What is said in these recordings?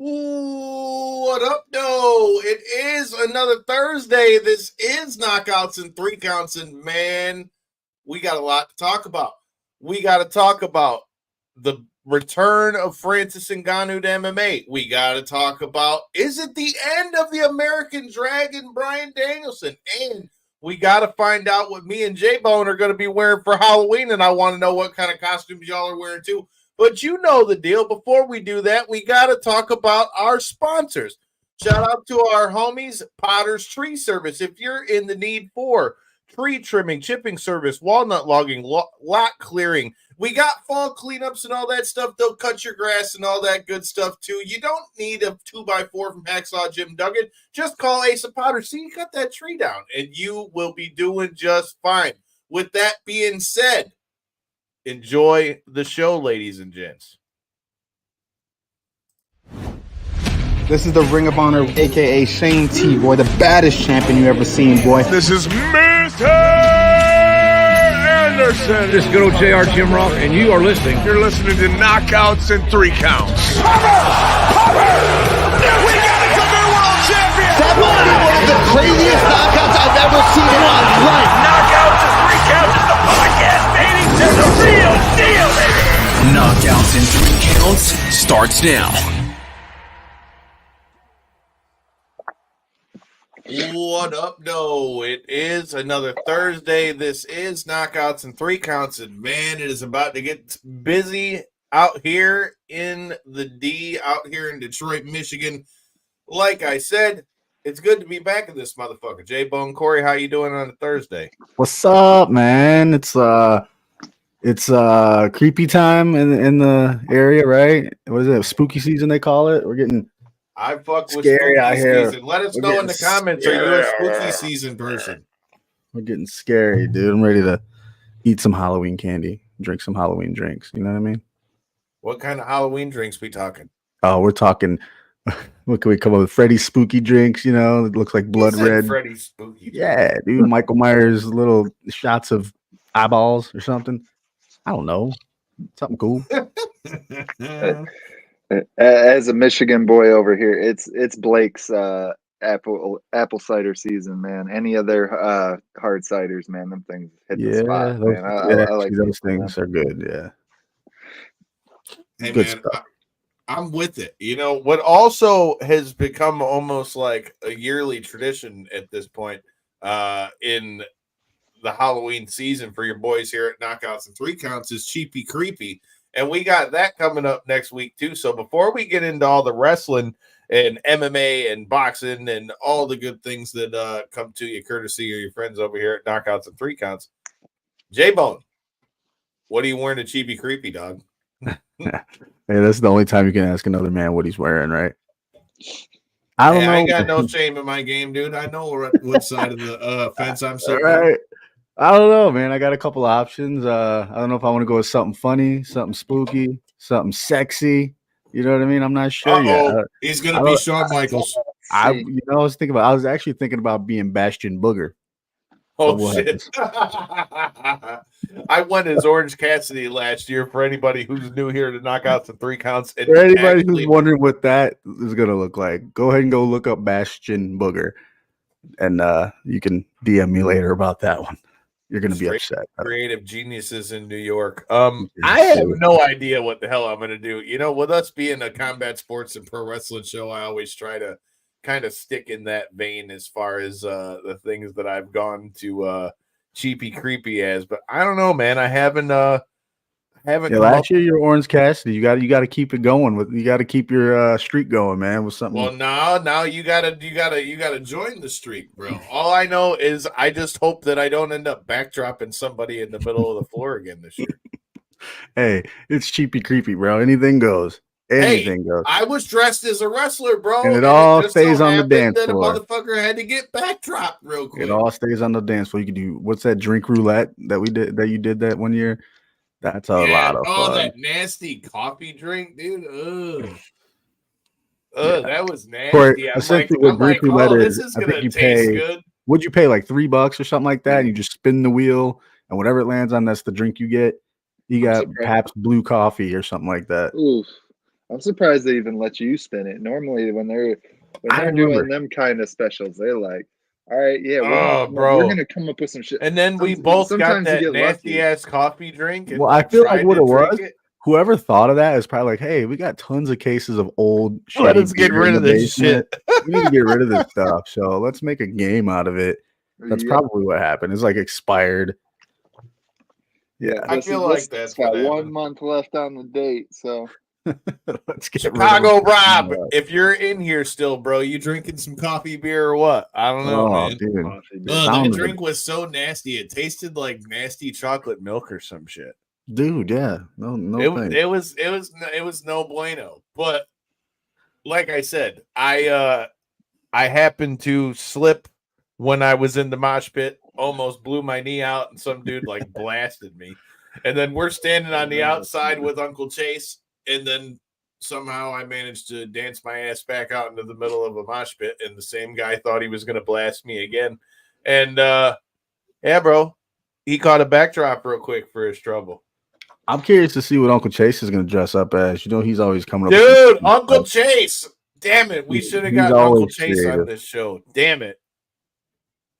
Ooh, what up, though? It is another Thursday. This is Knockouts and Three Counts, and man, we got a lot to talk about. We got to talk about the return of Francis Ngannou to MMA. We got to talk about, is it the end of the American Dragon, Bryan Danielson? And we got to find out what me and J-Bone are going to be wearing for Halloween, and I want to know what kind of costumes y'all are wearing too. But you know the deal. Before we do that, we got to talk about our sponsors. Shout out to our homies, Potter's Tree Service. If you're in the need for tree trimming, chipping service, walnut logging, lot clearing, we got fall cleanups and all that stuff. They'll cut your grass and all that good stuff too. You don't need a 2x4 from Hacksaw Jim Duggan. Just call Asa Potter. See, you cut that tree down, and you will be doing just fine. With that being said, enjoy the show, ladies and gents. This is the Ring of Honor, a.k.a. Shane T, boy, the baddest champion you ever seen, boy. This is Mr. Anderson. This is good old JR Jim Ross, and you are listening. You're listening to Knockouts and Three Counts. We got a new world champion. That might be one of the craziest knockouts I've ever seen in my life. Knockouts and Three Counts is the podcast, baby. It's the real deal, baby. Knockouts and Three Counts starts now. What up, no? It is another Thursday. This is Knockouts and Three Counts, and man, it is about to get busy out here in the D, out here in Detroit, Michigan. Like I said, it's good to be back in this motherfucker. J-Bone, Corey, how you doing on a Thursday? What's up, man? It's creepy time in the area, right? What is it? Spooky season, they call it. We're getting I fuck with scary out here. season. Let us know in the comments. Are you a spooky season person? We're getting scary, dude. I'm ready to eat some Halloween candy, drink some Halloween drinks. You know what I mean? What kind of Halloween drinks we talking? Oh, we're talking. What can we come up with? Freddy's spooky drinks. You know, it looks like blood red. Freddy's spooky. Yeah, dude. Michael Myers little shots of eyeballs or something. I don't know. Something cool. As a Michigan boy over here, it's Blake's apple cider season, man. Any of their hard ciders, man, them things hit the spot, man. I like those things are good. Yeah. Hey, good man, stuff. I'm with it. You know what also has become almost like a yearly tradition at this point in the Halloween season for your boys here at Knockouts and Three Counts is Cheapy Creepy. And we got that coming up next week, too. So before we get into all the wrestling and MMA and boxing and all the good things that come to you courtesy of your friends over here at Knockouts and Three Counts, J-Bone, what are you wearing to Cheapy Creepy, dog? Hey, that's the only time you can ask another man what he's wearing, right? I don't know. I ain't got no shame in my game, dude. I know what side of the fence I'm sitting on. Right. I don't know, man. I got a couple of options. I don't know if I want to go with something funny, something spooky, something sexy. You know what I mean? I'm not sure yet. He's gonna be Shawn Michaels. I was actually thinking about being Bastion Booger. Oh shit! I went as Orange Cassidy last year. For anybody who's new here to Knockouts and Three Counts, and for anybody who's wondering what that is gonna look like, go ahead and go look up Bastion Booger, and you can DM me later about that one. You're going to be upset. Creative geniuses in New York. I have no idea what the hell I'm going to do. You know, with us being a combat sports and pro wrestling show, I always try to kind of stick in that vein as far as the things that I've gone to Cheapy Creepy as. But I don't know, man. I haven't. Last year you're Orange Cassidy. You got to keep it going. You got to keep your streak going, man. With something. Well, now you gotta join the streak, bro. All I know is I just hope that I don't end up backdropping somebody in the middle of the floor again this year. Hey, it's Cheapy Creepy, bro. Anything goes. Anything goes. I was dressed as a wrestler, bro, and it all stays on the dance floor. The motherfucker had to get backdropped real quick. It all stays on the dance floor. You can do what's that drink roulette that we did that you did that one year. That's a lot of fun. Oh, that nasty coffee drink, dude. That was nasty. Essentially, what drink roulette this is gonna taste good. Would you pay like $3 or something like that? And you just spin the wheel, and whatever it lands on, that's the drink you get. You got Pabst Blue Coffee or something like that. Oof. I'm surprised they even let you spin it. Normally, when they're doing them kind of specials, they're like, "All right, yeah, we're gonna come up with some shit." And then we both got that nasty ass coffee drink. And well, I feel like what it was, whoever thought of that is probably like, "Hey, we got tons of cases of old. Let us get rid of this shit. We need to get rid of this stuff. So let's make a game out of it." That's probably what happened. It's like expired. Yeah, I feel like that's got 1 month left on the date. So let's get Chicago Rob. If you're in here still, bro, you drinking some coffee beer or what? I don't know, man. Dude. That drink was so nasty. It tasted like nasty chocolate milk or some shit. Dude, yeah. No it was no bueno. But like I said, I happened to slip when I was in the mosh pit, almost blew my knee out, and some dude like blasted me. And then we're standing on the outside with Uncle Chase, and then somehow I managed to dance my ass back out into the middle of a mosh pit, and the same guy thought he was going to blast me again. And yeah, bro, he caught a backdrop real quick for his trouble. I'm curious to see what Uncle Chase is going to dress up as. You know, he's always coming up. Dude, Uncle Chase. Damn it. We should have got Uncle Chase on this show. Damn it.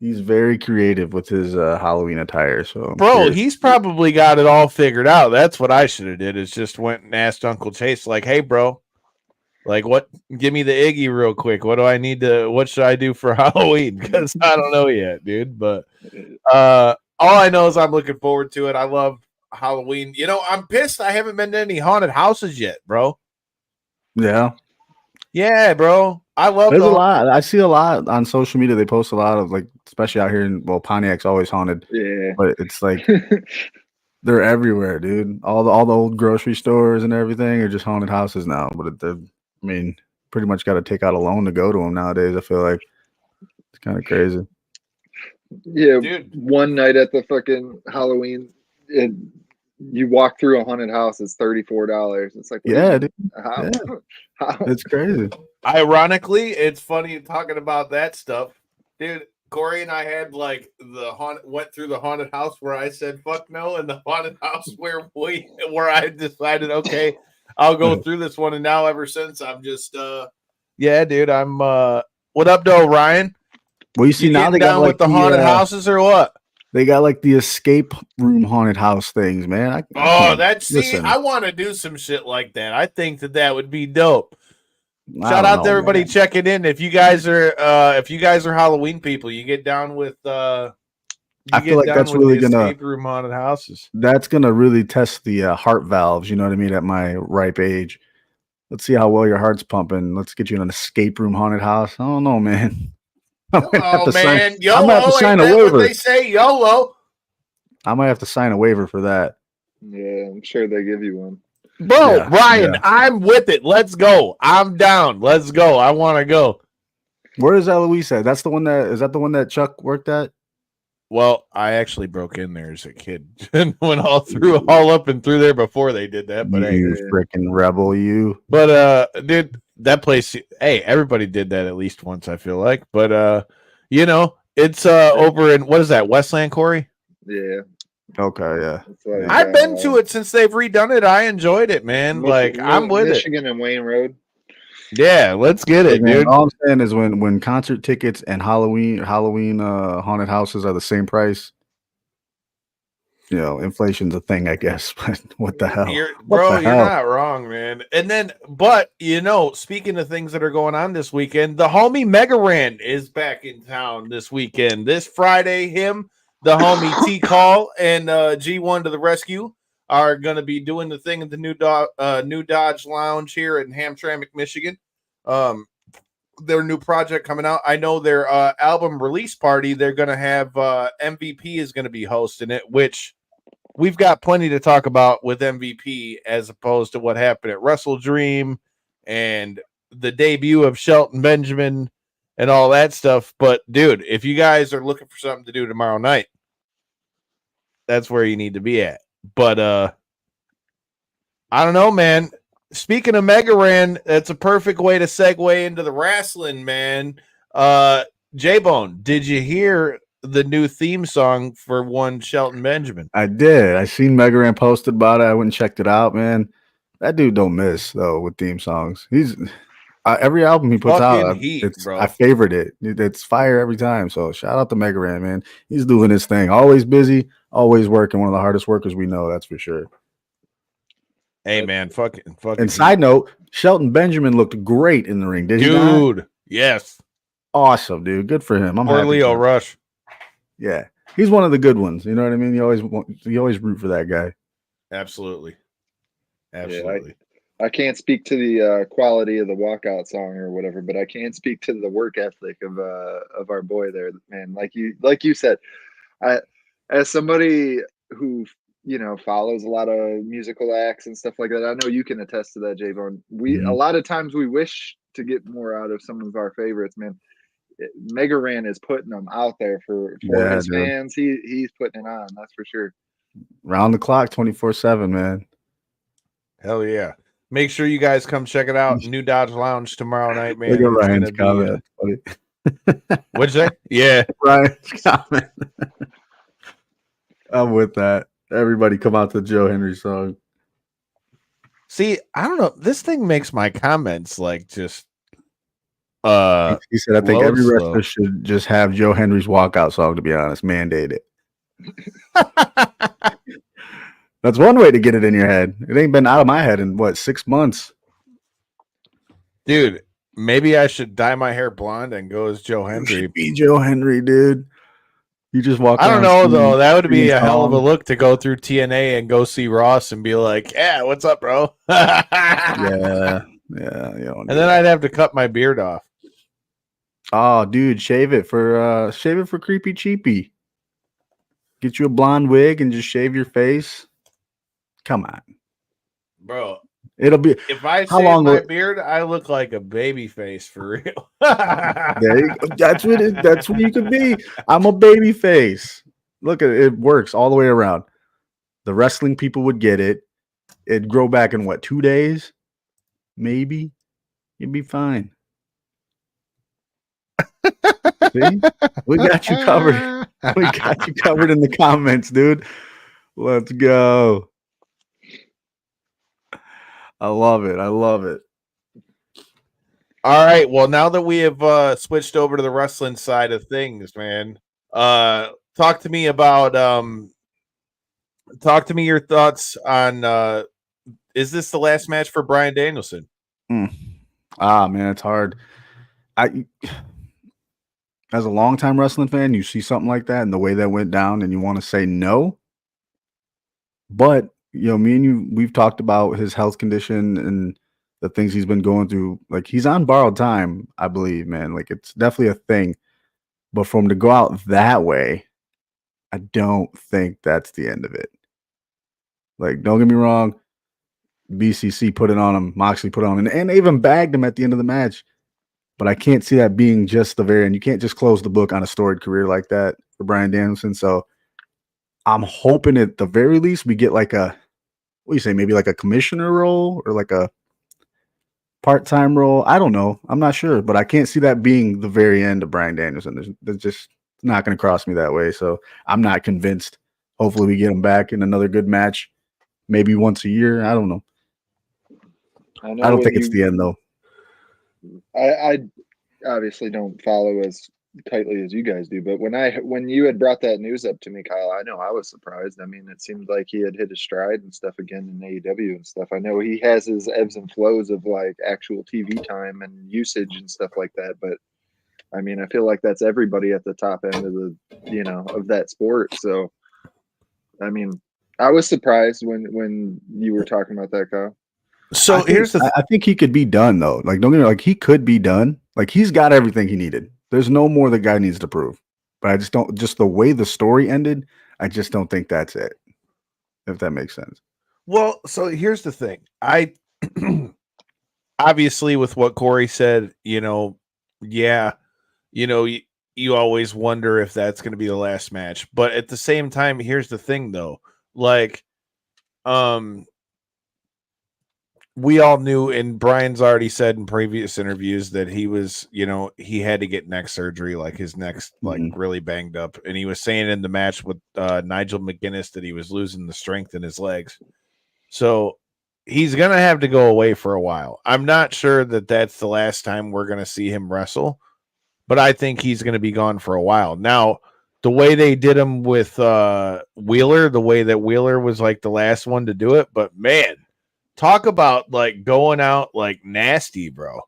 He's very creative with his Halloween attire. So, bro, he's probably got it all figured out. That's what I should have did. Is just went and asked Uncle Chase, like, "Hey, bro, like, what? Give me the Iggy real quick. What do I need to? What should I do for Halloween? Because I don't know yet, dude. But all I know is I'm looking forward to it. I love Halloween. You know, I'm pissed I haven't been to any haunted houses yet, bro. Yeah, bro. I love. There's a lot. I see a lot on social media. They post a lot of like, especially out here in Pontiac's always haunted. Yeah, but it's like they're everywhere, dude. All the old grocery stores and everything are just haunted houses now. But I mean, pretty much got to take out a loan to go to them nowadays. I feel like it's kind of crazy. Yeah, dude. One night at the fucking Halloween, you walk through a haunted house, it's $34. It's like, yeah, dude. How? It's crazy. Ironically, it's funny talking about that stuff, dude. Corey and I had like went through the haunted house where I said fuck no, and the haunted house where I decided okay, I'll go through this one, and now ever since I'm just yeah, dude. I'm what up, though, Ryan? Well, you see now they got down like with the haunted houses or what? They got like the escape room haunted house things, man. I want to do some shit like that. I think that would be dope. Shout out to everybody checking in. If you guys are Halloween people, you get down with I feel like that's really gonna escape room haunted houses. That's gonna really test the heart valves, you know what I mean, at my ripe age. Let's see how well your heart's pumping. Let's get you in an escape room haunted house. I don't know, man. I'm gonna have to sign a waiver. They say YOLO. I might have to sign a waiver for that. Yeah, I'm sure they give you one. Bro, yeah, Ryan, yeah. I'm with it. Let's go. I'm down. Let's go. I want to go. Where is Eloise at? Is that the one that Chuck worked at? Well, I actually broke in there as a kid and went all up and through there before they did that. But you freaking rebel, you. But dude, that place. Hey, everybody did that at least once. I feel like. But you know, it's over in what is that? Westland, Corey? Yeah. Okay, yeah. I've been to it since they've redone it. I enjoyed it, man. I'm with Michigan and Wayne Road. Yeah, let's get it, dude. All I'm saying is when concert tickets and Halloween haunted houses are the same price, you know, inflation's a thing, I guess. But what the hell? You're not wrong, man. And then, but you know, speaking of things that are going on this weekend, the homie Megaran is back in town this weekend. This Friday, the homie T Call and G1 to the rescue are going to be doing the thing at the new Dodge Lounge here in Hamtramck, Michigan. Their new project coming out. I know their album release party. They're going to have MVP is going to be hosting it, which we've got plenty to talk about with MVP as opposed to what happened at Wrestle Dream and the debut of Shelton Benjamin and all that stuff. But dude, if you guys are looking for something to do tomorrow night, that's where you need to be at. But I don't know, man. Speaking of Megaran, that's a perfect way to segue into the wrestling, man. J-Bone, did you hear the new theme song for one Shelton Benjamin? I did. I seen Megaran posted about it. I went and checked it out, man. That dude don't miss though with theme songs. He's every album he puts Fucking out, heat, bro. I favorite it. It's fire every time. So shout out to Mega Ran, man. He's doing his thing. Always busy, always working. One of the hardest workers we know, that's for sure. Hey man, fucking. And side note, Shelton Benjamin looked great in the ring. Did he not? Dude, yes. Awesome, dude. Good for him. I'm Or happy Leo for him. Rush. Yeah, he's one of the good ones. You know what I mean? You always root for that guy. Absolutely. Yeah, Absolutely. I can't speak to the quality of the walkout song or whatever, but I can speak to the work ethic of our boy there, man. Like you said, as somebody who follows a lot of musical acts and stuff like that, I know you can attest to that, Javon. A lot of times we wish to get more out of some of our favorites, man. Mega Ran is putting them out there for his fans. He's putting it on, that's for sure. Round the clock, 24/7, man. Hell yeah. Make sure you guys come check it out. New Dodge Lounge tomorrow night, man. Look at It's Ryan's gonna comment. What'd you say? Yeah. Ryan's comment. I'm with that. Everybody come out to Joe Henry song. See, I don't know. This thing makes my comments like just He said I think load every slow. wrestler should just have Joe Henry's walkout song, to be honest. Mandate it. That's one way to get it in your head. It ain't been out of my head in what, 6 months. Dude, maybe I should dye my hair blonde and go as Joe Henry. Be Joe Henry, dude. You just walk. I don't know though. That would be a song. hell of a look to go through TNA and go see Ross and be like, "Yeah, what's up, bro?" Yeah. And then I'd have to cut my beard off. Oh, dude, shave it for Creepy Cheapy. Get you a blonde wig and just shave your face. Come on, Bro. It'll be. If I How shave long my will- beard, I look like a baby face for real. There you go. That's what you could be. I'm a baby face. Look at it. It works all the way around. The wrestling people would get it. It'd grow back in what, 2 days? Maybe. You'd be fine. See? We got you covered. We got you covered in the comments, dude. Let's go. I love it. All right. Well, now that we have switched over to the wrestling side of things, man, talk to me about your thoughts on is this the last match for Bryan Danielson? Man, it's hard. As a longtime wrestling fan, you see something like that and the way that went down, and you want to say no. But me and you, we've talked about his health condition and the things he's been going through. Like, he's on borrowed time, I believe, man. Like, it's definitely a thing. But for him to go out that way, I don't think that's the end of it. Like, don't get me wrong, BCC put it on him, Moxley put it on him, and they even bagged him at the end of the match. But I can't see that being just the very end. You can't just close the book on a storied career like that for Bryan Danielson. So I'm hoping at the very least we get like what do you say, maybe like a commissioner role or like a part-time role. I don't know. I'm not sure, but I can't see that being the very end of Bryan Danielson. There's just not going to cross me that way. So I'm not convinced. Hopefully we get him back in another good match, maybe once a year. I don't know. I don't think it's the end though. I obviously don't follow as tightly as you guys do, but when you had brought that news up to me, Kyle, I know I was surprised. I mean, it seemed like he had hit his stride and stuff again in AEW and stuff. I know he has his ebbs and flows of like actual TV time and usage and stuff like that, but I mean, I feel like that's everybody at the top end of the of that sport. So I mean, I was surprised when you were talking about that, Kyle. So I think he could be done though. Like, don't get me wrong, like he could be done. Like, he's got everything he needed. There's no more the guy needs to prove. But I just don't. Just the way the story ended, I just don't think that's it. If that makes sense. Well, so here's the thing. I obviously with what Corey said, you always wonder if that's going to be the last match. But at the same time, here's the thing though. Like, we all knew, and Brian's already said in previous interviews that he was, he had to get neck surgery, like his neck's like really banged up. And he was saying in the match with Nigel McGuinness that he was losing the strength in his legs. So he's going to have to go away for a while. I'm not sure that that's the last time we're going to see him wrestle, but I think he's going to be gone for a while. Now, the way they did him with Wheeler, the way that Wheeler was like the last one to do it, but man, talk about like going out like nasty, bro.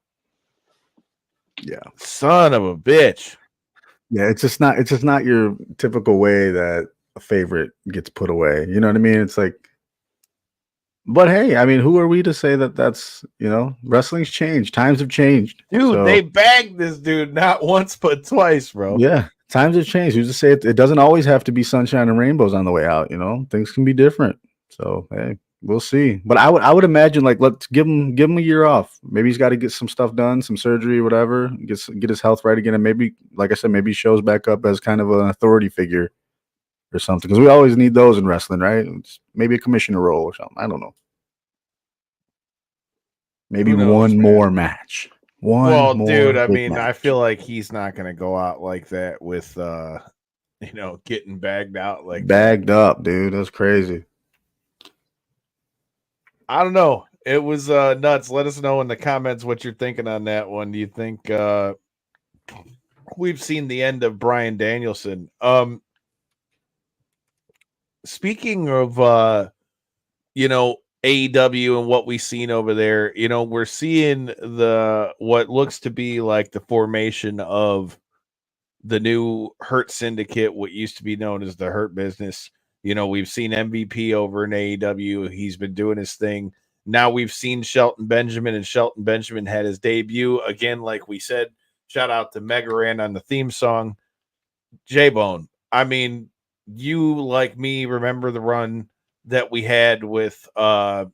Yeah. Son of a bitch. Yeah, it's just not your typical way that a favorite gets put away. You know what I mean? It's like, but hey, I mean, who are we to say that that's, wrestling's changed. Times have changed. Dude, So, they bagged this dude not once but twice, bro. yeah, times have changed. Who's to say it doesn't always have to be sunshine and rainbows on the way out, Things can be different. So, hey, we'll see. But I would imagine, like, let's give him a year off. Maybe he's got to get some stuff done, some surgery, whatever, get his health right again, and maybe, like I said, maybe he shows back up as kind of an authority figure or something, because we always need those in wrestling, right? Maybe a commissioner role or something. I don't know. Maybe one more match. Dude, I mean, match. I feel like he's not going to go out like that with, getting bagged out like bagged up, dude. That's crazy. I don't know. It was nuts. Let us know in the comments what you're thinking on that one. Do you think we've seen the end of Bryan Danielson? Speaking of, AEW and what we've seen over there, we're seeing what looks to be like the formation of the new Hurt Syndicate, what used to be known as the Hurt Business. We've seen MVP over in AEW. He's been doing his thing. Now we've seen Shelton Benjamin, and Shelton Benjamin had his debut again. Like we said, shout out to Megaran on the theme song. J-Bone, I mean, you like me remember the run that we had with Shelton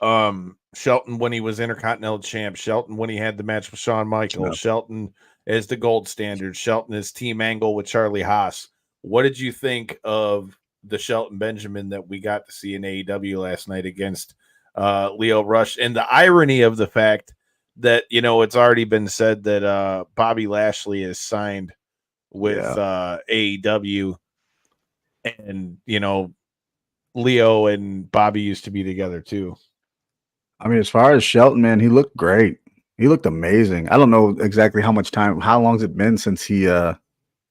when he was Intercontinental Champ, Shelton when he had the match with Shawn Michaels, Shelton as the gold standard, Shelton as Team Angle with Charlie Haas. What did you think of the Shelton Benjamin that we got to see in AEW last night against Leo Rush? And the irony of the fact that, it's already been said that Bobby Lashley is signed with AEW, and, Leo and Bobby used to be together too. I mean, as far as Shelton, man, he looked great. He looked amazing. I don't know exactly how long's it been since he, I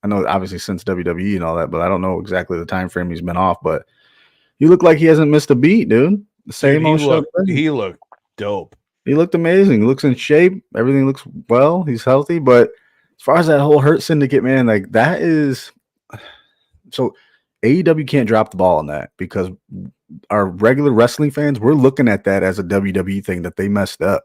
know obviously since WWE and all that, but I don't know exactly the time frame he's been off, but he looked like he hasn't missed a beat, dude. The same old Shelton. He looked dope. He looked amazing. He looks in shape. Everything looks well. He's healthy. But as far as that whole Hurt Syndicate, man, like that is so AEW can't drop the ball on that, because our regular wrestling fans, we're looking at that as a WWE thing that they messed up.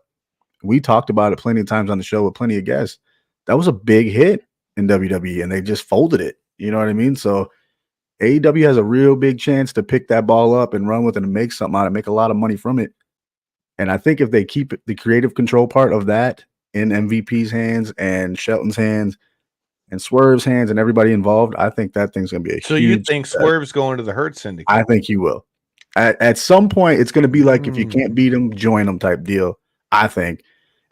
We talked about it plenty of times on the show with plenty of guests. That was a big hit in WWE, and they just folded it. You know what I mean? So AEW has a real big chance to pick that ball up and run with it and make something out of it, make a lot of money from it. And I think if they keep the creative control part of that in MVP's hands and Shelton's hands and Swerve's hands and everybody involved, I think that thing's going to be a So huge you think Swerve's going to the Hurt Syndicate? I think he will. At some point, it's going to be like, if you can't beat him, join him type deal, I think.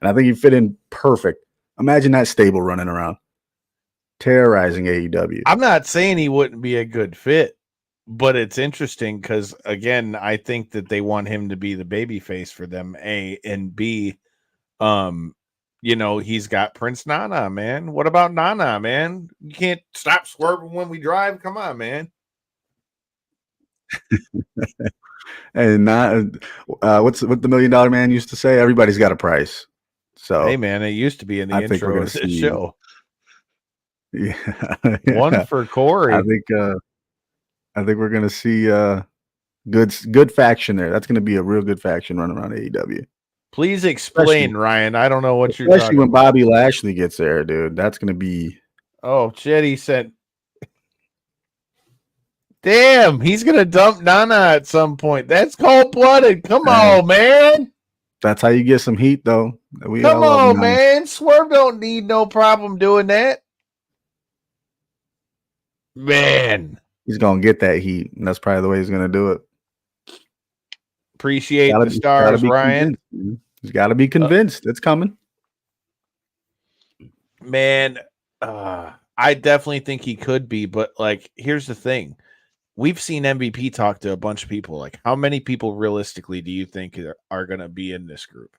And I think he fit in perfect. Imagine that stable running around, terrorizing AEW. I'm not saying he wouldn't be a good fit, but it's interesting because, again, I think that they want him to be the babyface for them, A, and B, he's got Prince Nana, man. What about Nana, man? You can't stop swerving when we drive. Come on, man. And not what the $1 Million Man used to say, everybody's got a price. So hey, man, it used to be in the intro of this show. Yeah. One for Corey. I think we're gonna see good faction there. That's gonna be a real good faction running around AEW. Please explain, Ryan. I don't know what you're talking when Bobby Lashley gets there, dude. That's gonna be. Oh, Chetty said. Damn, he's gonna dump Nana at some point. That's cold-blooded. Come on, man. That's how you get some heat, though. Come on, man. Swerve don't need no problem doing that. Man. He's gonna get that heat, and that's probably the way he's gonna do it. Appreciate the stars, Ryan. He's got to be convinced. It's coming. Man, I definitely think he could be, but like, here's the thing. we've seen MVP talk to a bunch of people. Like, how many people realistically do you think are going to be in this group?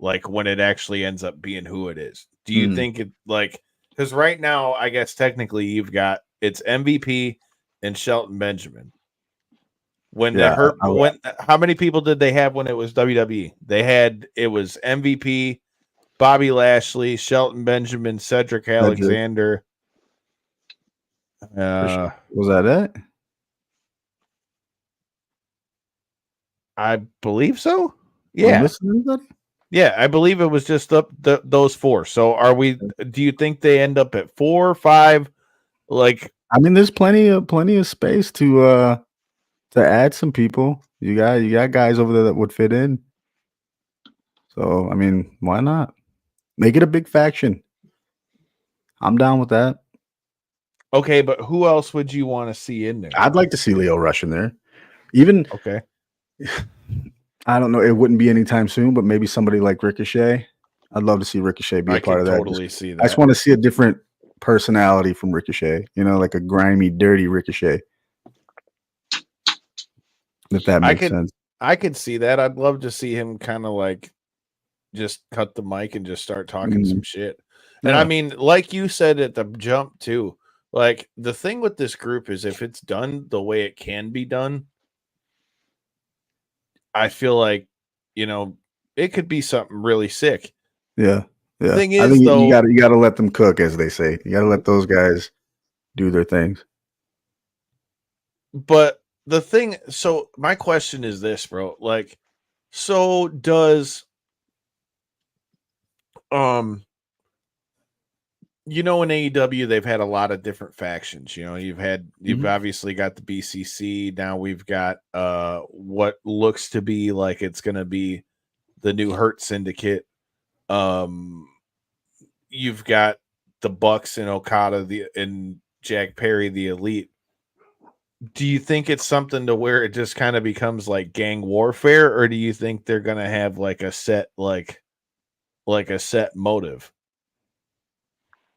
Like, when it actually ends up being who it is, do you think it like? Because right now, I guess technically it's MVP and Shelton Benjamin. When how many people did they have when it was WWE? It was MVP, Bobby Lashley, Shelton Benjamin, Cedric Alexander. Was that it? I believe so. Yeah. Yeah, I believe it was just those four. So do you think they end up at 4 or 5? Like, I mean, there's plenty of space to add some people. You got guys over there that would fit in. So, I mean, why not? Make it a big faction. I'm down with that. Okay, but who else would you want to see in there? I'd like to see Lio Rush in there. Even okay. I don't know. It wouldn't be anytime soon, but maybe somebody like Ricochet. I'd love to see Ricochet be a part of that. Totally see that. I just want to see a different personality from Ricochet. You know, like a grimy, dirty Ricochet. If that makes sense. I could see that. I'd love to see him kind of like just cut the mic and just start talking some shit. And I mean, like you said at the jump too, like the thing with this group is if it's done the way it can be done, I feel like, you know, it could be something really sick. Yeah. Yeah. The thing is, I think you gotta let them cook, as they say. You gotta let those guys do their things. But the thing, so my question is this, bro. Like, so does you know, in AEW, they've had a lot of different factions. You know, you've obviously got the BCC. Now we've got what looks to be like it's going to be the new Hurt Syndicate. You've got the Bucks and Okada, and Jack Perry, the Elite. Do you think it's something to where it just kind of becomes like gang warfare, or do you think they're going to have like a set like a set motive?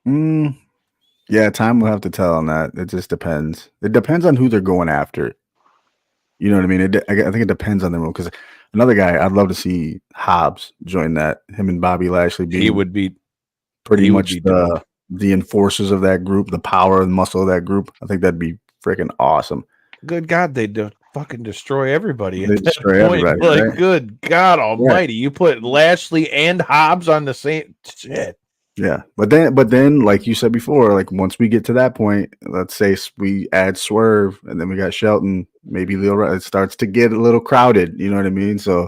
Yeah, time will have to tell on that. It just depends. It depends on who they're going after. You know what I mean? I think it depends on them, because another guy I'd love to see, Hobbs, join that. Him and Bobby Lashley. He would be pretty much the enforcers of that group, the power and muscle of that group. I think that'd be freaking awesome. Good God, they'd fucking destroy everybody. They destroy everybody. Like, right? Good God Almighty! You put Lashley and Hobbs on the same shit. Yeah, but then, like you said before, like once we get to that point, let's say we add Swerve, and then we got Shelton, maybe Leo. It starts to get a little crowded. You know what I mean? So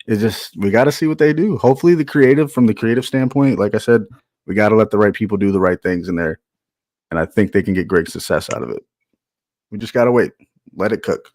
it's just, we got to see what they do. Hopefully, from the creative standpoint, like I said, we got to let the right people do the right things in there, and I think they can get great success out of it. We just got to wait, let it cook.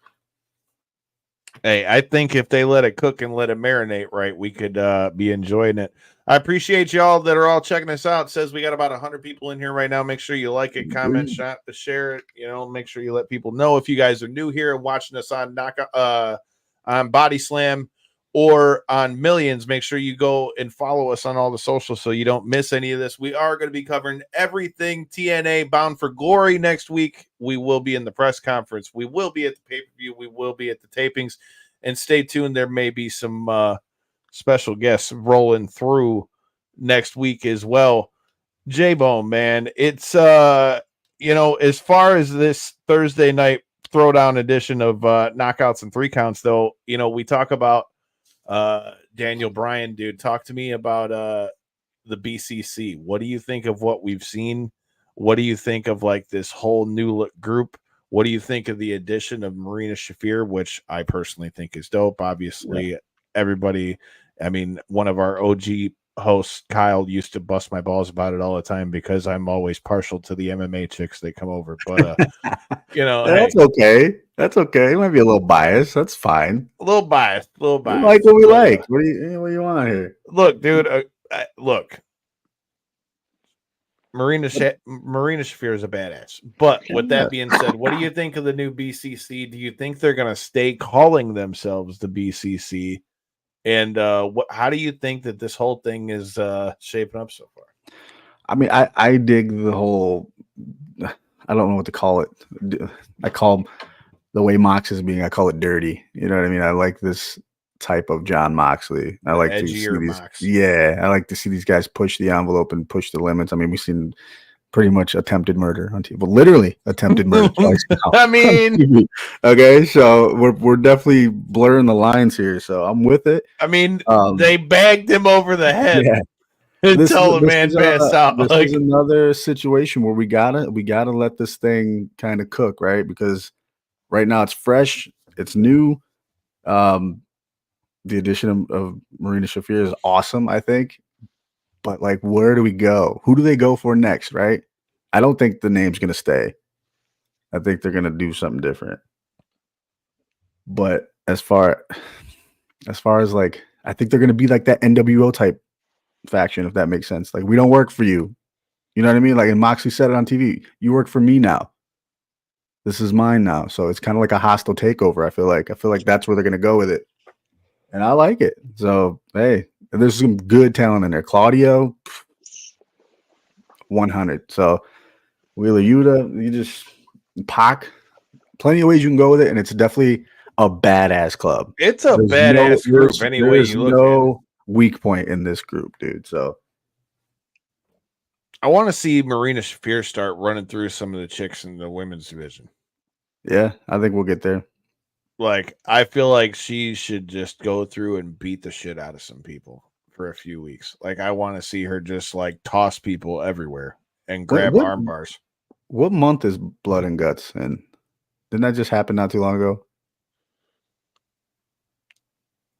Hey, I think if they let it cook and let it marinate right, we could be enjoying it. I appreciate y'all that are all checking us out. It says we got about 100 people in here right now. Make sure you like it, comment, share it. You know, make sure you let people know if you guys are new here and watching us on Body Slam or on Millions. Make sure you go and follow us on all the socials so you don't miss any of this. We are going to be covering everything TNA Bound for Glory next week. We will be in the press conference. We will be at the pay-per-view. We will be at the tapings. And stay tuned. There may be some special guests rolling through next week as well. J-Bone, man, it's you know, as far as this Thursday night throwdown edition of Knockouts and Three Counts, though, you know, we talk about Daniel Bryan, dude. Talk to me about the BCC. What do you think of what we've seen? What do you think of like this whole new look group? What do you think of the addition of Marina Shafir, which I personally think is dope? Obviously, everybody, I mean, one of our OG hosts, Kyle, used to bust my balls about it all the time because I'm always partial to the MMA chicks that come over. But, you know, that's okay. That's okay. It might be a little biased. That's fine. A little biased. We like what we like. What do you want here? Look, dude, look. Marina Shafir is a badass. But with that being said, what do you think of the new BCC? Do you think they're going to stay calling themselves the BCC? And how do you think that this whole thing is shaping up so far? I mean, I dig the whole I don't know what to call it. I call the way Mox is being, I call it dirty. You know what I mean? I like this type of John Moxley. I like to see edgier these. Mox. Yeah, I like to see these guys push the envelope and push the limits. I mean, we've seen pretty much attempted murder on TV. Well, literally attempted murder twice now. I mean, okay, so we're definitely blurring the lines here. So I'm with it. they bagged him over the head Yeah. until the man passed out. This is another situation where we gotta let this thing kind of cook, right? Because right now it's fresh, it's new. The addition of Marina Shafir is awesome, I think. But like, where do we go? Who do they go for next, right? I don't think the name's gonna stay. I think they're gonna do something different. But as far as like, I think they're gonna be like that NWO type faction, if that makes sense. Like, we don't work for you. You know what I mean? Like, and Moxley said it on TV. You work for me now. This is mine now. So it's kind of like a hostile takeover. I feel like that's where they're gonna go with it. And I like it. So hey, there's some good talent in there. Claudio, 100. So Wheeler Yuta, you just Pac, plenty of ways you can go with it, and it's definitely a badass club. It's a badass group anyway you look at it. Weak point in this group, dude. So I want to see Marina Shafir start running through some of the chicks in the women's division. Yeah, I think we'll get there. Like, I feel like she should just go through and beat the shit out of some people for a few weeks. Like, I want to see her just like toss people everywhere and grab arm bars. What month is Blood and Guts? And didn't that just happen not too long ago?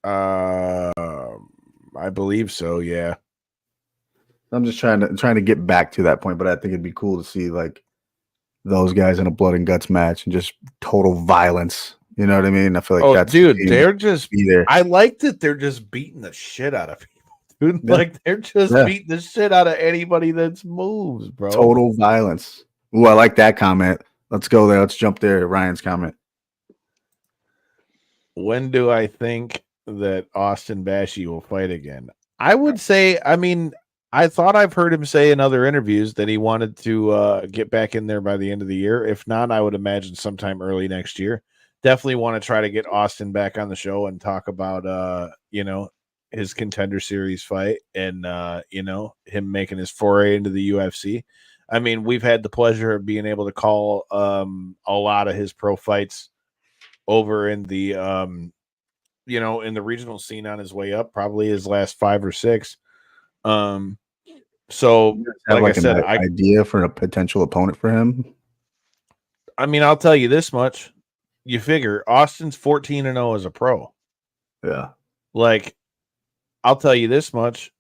I believe so. Yeah. I'm just trying to get back to that point, but I think it'd be cool to see like those guys in a Blood and Guts match and just total violence. You know what I mean? I feel like that's they're just there. I like that they're just beating the shit out of people, dude. Yeah. Like, they're just beating the shit out of anybody that moves, bro. Total violence. Ooh, I like that comment. Let's go there. Let's jump there. Ryan's comment. When do I think that Austin Bashi will fight again? I would say, I mean, I thought I've heard him say in other interviews that he wanted to get back in there by the end of the year. If not, I would imagine sometime early next year. Definitely want to try to get Austin back on the show and talk about, his Contender Series fight and, him making his foray into the UFC. I mean, we've had the pleasure of being able to call a lot of his pro fights over in the, in the regional scene on his way up, probably his last 5 or 6. So, like I said, idea for a potential opponent for him. I mean, I'll tell you this much. You figure Austin's 14-0 as a pro. Yeah. Like, I'll tell you this much.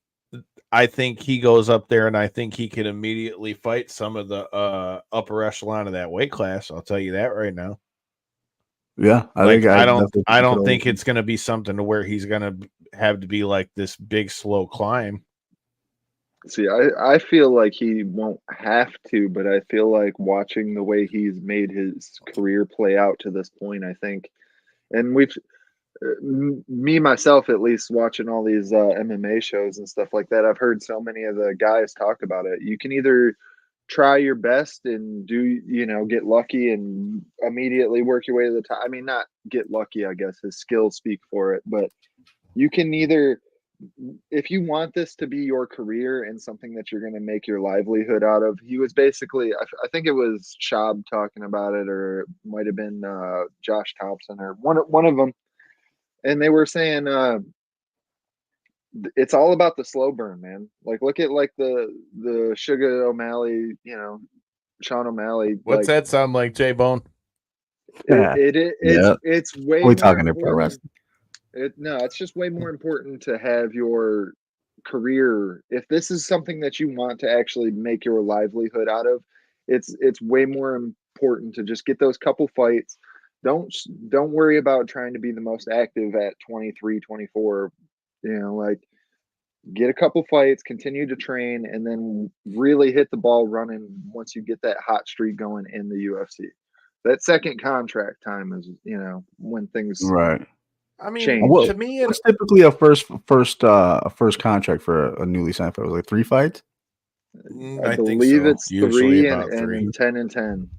I think he goes up there and I think he can immediately fight some of the upper echelon of that weight class. I'll tell you that right now. Yeah. I don't think it's going to be something to where he's going to have to be like this big, slow climb. See, I feel like he won't have to, but I feel like watching the way he's made his career play out to this point, I think, and me myself at least, watching all these MMA shows and stuff like that, I've heard so many of the guys talk about it. You can either try your best and get lucky and immediately work your way to the top. I mean, not get lucky, I guess his skills speak for it, but you can either, if you want this to be your career and something that you're going to make your livelihood out of. He was basically, I think it was Shab talking about it, or it might have been Josh Thompson or one of them. And they were saying it's all about the slow burn, man. Like, look at like the Sugar O'Malley, Sean O'Malley. What's that sound like, J-Bone? It's way. We're talking to pro wrestling. It's just way more important to have your career. If this is something that you want to actually make your livelihood out of, it's way more important to just get those couple fights. Don't worry about trying to be the most active at 23, 24. Like, get a couple fights, continue to train, and then really hit the ball running once you get that hot streak going in the UFC. That second contract time is, when things right. I mean, change. To me, it's typically a first contract for a newly signed fighter. Was like 3 fights. I think believe so. it's Usually 3 about 3. and 10-10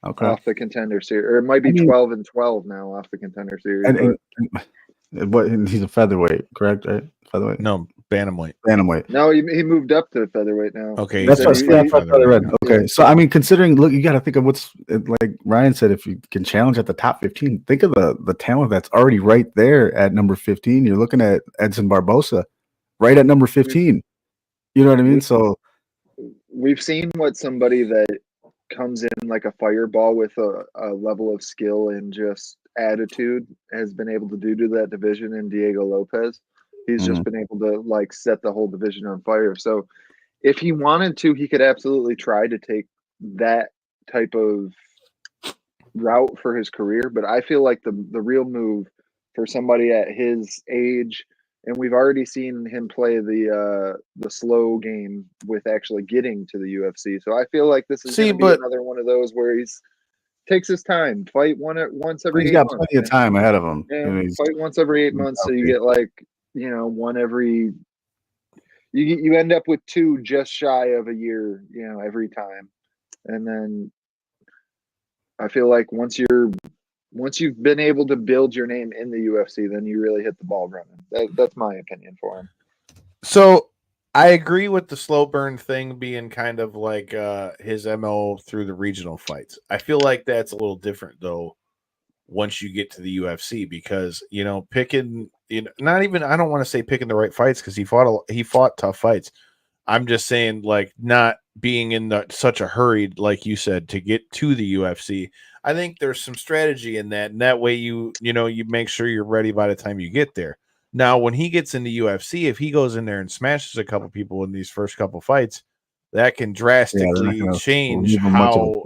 Okay. off the Contender Series, or it might be 12-12 now off the Contender Series. And he's a featherweight, correct? Right? Featherweight. No, bantamweight. Bantamweight. No, he moved up to featherweight now. Okay, That's what I thought I read. Okay, so I mean, considering, look, you got to think of what's like Ryan said. If you can challenge at the top 15, think of the talent that's already right there at number 15. You're looking at Edson Barbosa, right at number 15. You know what I mean? So we've seen what somebody that comes in like a fireball with a level of skill and just attitude has been able to do to that division in Diego Lopez. He's just been able to like set the whole division on fire. So if he wanted to, he could absolutely try to take that type of route for his career. But I feel like the real move for somebody at his age, and we've already seen him play the slow game with actually getting to the UFC. So I feel like this is going to be another one of those where he's takes his time, fight once every 8 months. He's got plenty of time ahead of him. Yeah, fight once every 8 months, so you get like, one every. You end up with 2 just shy of a year, every time, and then I feel like once you've been able to build your name in the UFC, then you really hit the ball running. That's my opinion for him. So I agree with the slow burn thing being kind of like his MO through the regional fights. I feel like that's a little different though once you get to the UFC because picking not even I don't want to say picking the right fights because he fought tough fights. I'm just saying like not being in such a hurry like you said to get to the UFC. I think there's some strategy in that, and that way you make sure you're ready by the time you get there. Now, when he gets into UFC, if he goes in there and smashes a couple people in these first couple fights, that can drastically change how.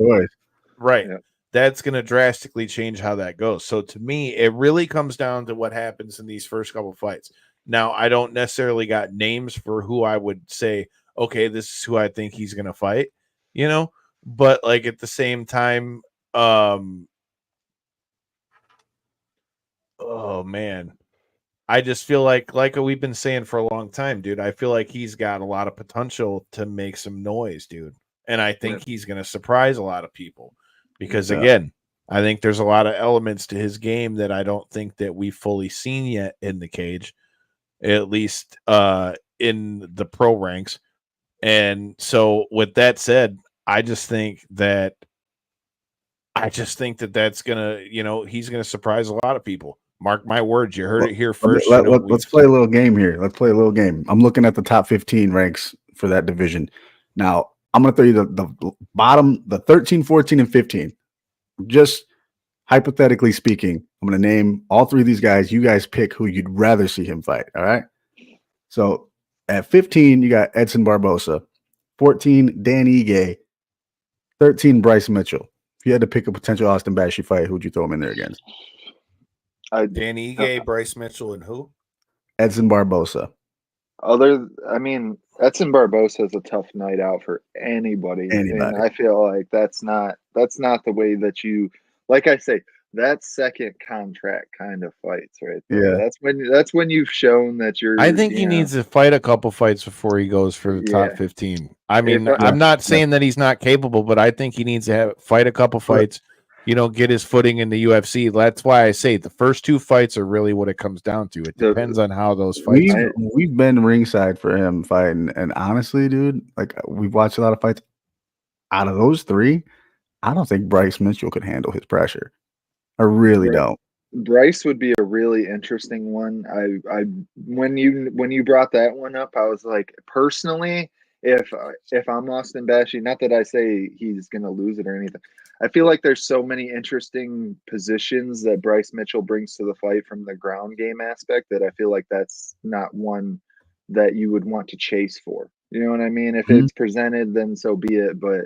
Right. Yeah. That's going to drastically change how that goes. So to me, it really comes down to what happens in these first couple fights. Now, I don't necessarily got names for who I would say, okay, this is who I think he's going to fight, but like at the same time, oh man, I just feel like we've been saying for a long time, dude, I feel like he's got a lot of potential to make some noise, dude. And I think he's going to surprise a lot of people because again, I think there's a lot of elements to his game that I don't think that we've fully seen yet in the cage, at least in the pro ranks. And so with that said, I just think that that's gonna, he's gonna surprise a lot of people. Mark my words, you heard it here first. Let's play a little game here. Let's play a little game. I'm looking at the top 15 ranks for that division. Now, I'm gonna throw you the bottom, the 13, 14, and 15. Just hypothetically speaking, I'm gonna name all 3 of these guys. You guys pick who you'd rather see him fight. All right. So at 15, you got Edson Barbosa, 14, Dan Ige, 13, Bryce Mitchell. If you had to pick a potential Austin Bashi fight, who'd you throw him in there against? Dan Ige, Bryce Mitchell, and who? Edson Barbosa. Edson Barbosa is a tough night out for anybody. And I feel like that's not the way that you, like I say, that's second contract kind of fights right there. Yeah. That's when you've shown that you're. I think he needs to fight a couple fights before he goes for the top 15. I mean, I'm not saying that he's not capable, but I think he needs to fight a couple fights, get his footing in the UFC. That's why I say the first 2 fights are really what it comes down to. It depends on how those fights go. We've been ringside for him fighting, and honestly, dude, like we've watched a lot of fights. Out of those 3, I don't think Bryce Mitchell could handle his pressure. I really don't. Bryce would be a really interesting one. I when you brought that one up, I was like, personally, if I'm Austin Bashi, not that I say he's going to lose it or anything, I feel like there's so many interesting positions that Bryce Mitchell brings to the fight from the ground game aspect that I feel like that's not one that you would want to chase for. You know what I mean? If it's presented, then so be it. But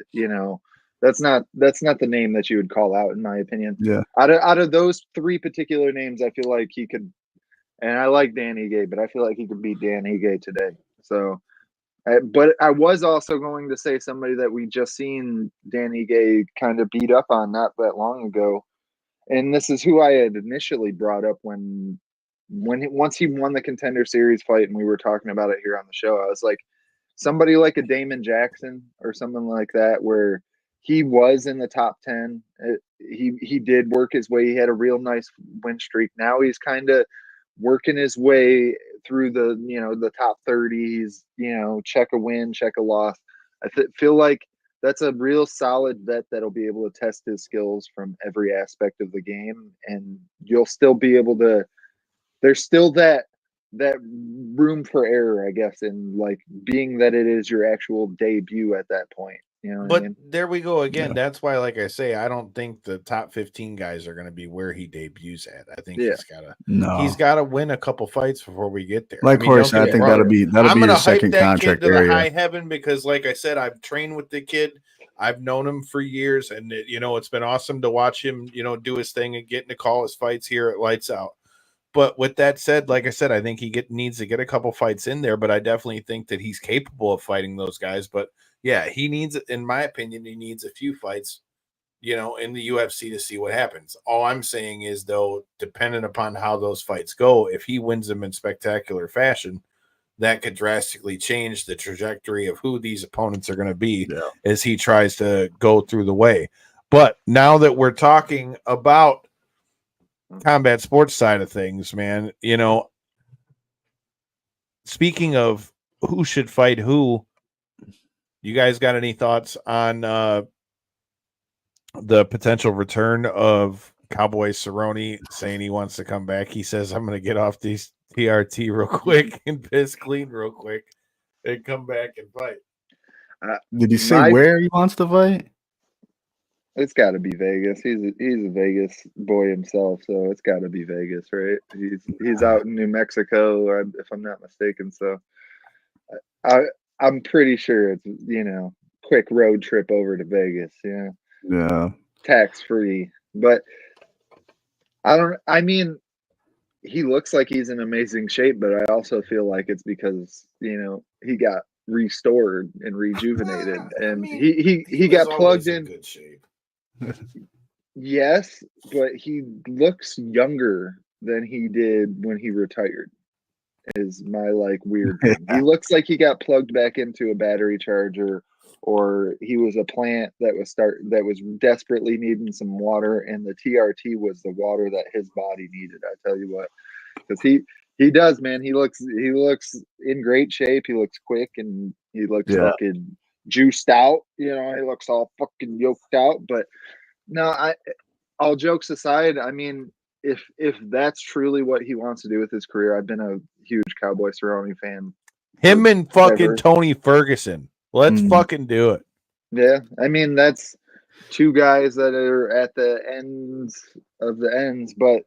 that's not the name that you would call out, in my opinion. Yeah. Out of those 3 particular names, I feel like he could, and I like Dan Ige, but I feel like he could beat Dan Ige today. So, but I was also going to say somebody that we just seen Dan Ige kind of beat up on not that long ago, and this is who I had initially brought up once he won the Contender Series fight, and we were talking about it here on the show. I was like, somebody like a Damon Jackson or someone like that, where he was in the top 10. He did work his way. He had a real nice win streak. Now he's kind of working his way through the top 30s, check a win, check a loss. I feel like that's a real solid vet that'll be able to test his skills from every aspect of the game. And you'll still be able to, there's still that room for error, I guess, in like being that it is your actual debut at that point. But there we go again. Yeah. That's why, like I say, I don't think the top 15 guys are going to be where he debuts at. I think he's got to win a couple fights before we get there. Like Corey said, I think that'll be his second contract area. The high heaven, because like I said, I've trained with the kid. I've known him for years, and it's been awesome to watch him, do his thing and getting to call his fights here at Lights Out. But with that said, like I said, I think he needs to get a couple fights in there, but I definitely think that he's capable of fighting those guys. But yeah, he needs, in my opinion, he needs a few fights, in the UFC to see what happens. All I'm saying is, though, depending upon how those fights go, if he wins them in spectacular fashion, that could drastically change the trajectory of who these opponents are going to be as he tries to go through the way. But now that we're talking about combat sports side of things, man, speaking of who should fight who, you guys got any thoughts on the potential return of Cowboy Cerrone saying he wants to come back? He says, I'm going to get off these TRT real quick and piss clean real quick and come back and fight. Did he say where he wants to fight? It's got to be Vegas. He's a Vegas boy himself, so it's got to be Vegas, right? He's out in New Mexico, if I'm not mistaken. So I'm pretty sure it's quick road trip over to Vegas. Yeah, tax free. But he looks like he's in amazing shape, but I also feel like it's because he got restored and rejuvenated, and he got plugged in good shape. Yes, but he looks younger than he did when he retired. Is my weird thing. He looks like he got plugged back into a battery charger, or he was a plant that was desperately needing some water, and the TRT was the water that his body needed. I tell you what, because he does, man. He looks in great shape. He looks quick, and he looks fucking juiced out. He looks all fucking yoked out. But no, all jokes aside, if that's truly what he wants to do with his career, I've been a huge Cowboy Cerrone fan. Him and fucking Tony Ferguson. Let's fucking do it. Yeah, that's two guys that are at the ends of the ends. But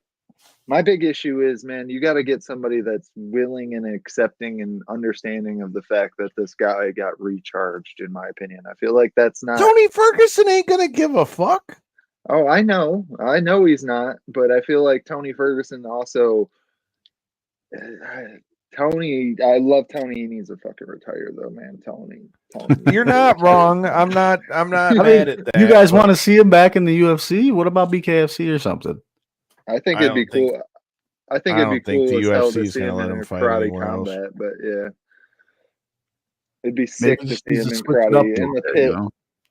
my big issue is, man, you got to get somebody that's willing and accepting and understanding of the fact that this guy got recharged, in my opinion. I feel like that's not... Tony Ferguson ain't going to give a fuck. Oh, I know he's not, but I feel like Tony Ferguson also... I love Tony. He needs to fucking retire, though, man. Tony. You're not wrong. I'm not mad at that. You guys want to see him back in the UFC? What about BKFC or something? I think it'd be cool. I think it'd be cool as hell to see him in a karate combat, but yeah, it'd be sick to see him in karate in the pit.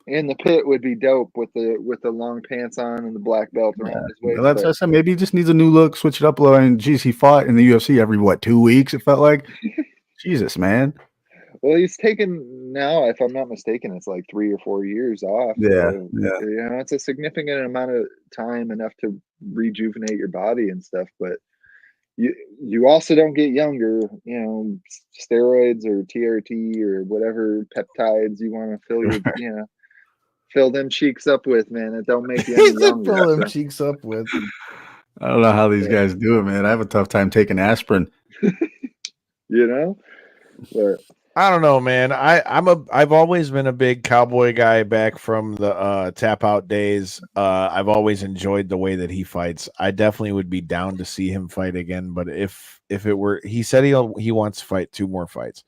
In the pit would be dope with the long pants on and the black belt around his waist. That's what I said. Maybe he just needs a new look, switch it up a little. And geez, he fought in the UFC every 2 weeks. It felt like. Jesus, man. Well, he's taken now, if I'm not mistaken, it's 3 or 4 years off. Yeah, so, it's a significant amount of time, enough to rejuvenate your body and stuff. But you also don't get younger. Steroids or TRT or whatever peptides you want to fill your fill them cheeks up with, man. It don't make you any younger. Fill them cheeks up with. I don't know how these guys do it, man. I have a tough time taking aspirin. But I don't know, man. I've always been a big Cowboy guy back from the Tap Out days. I've always enjoyed the way that he fights. I definitely would be down to see him fight again. But if it were, he said he wants to fight 2 more fights.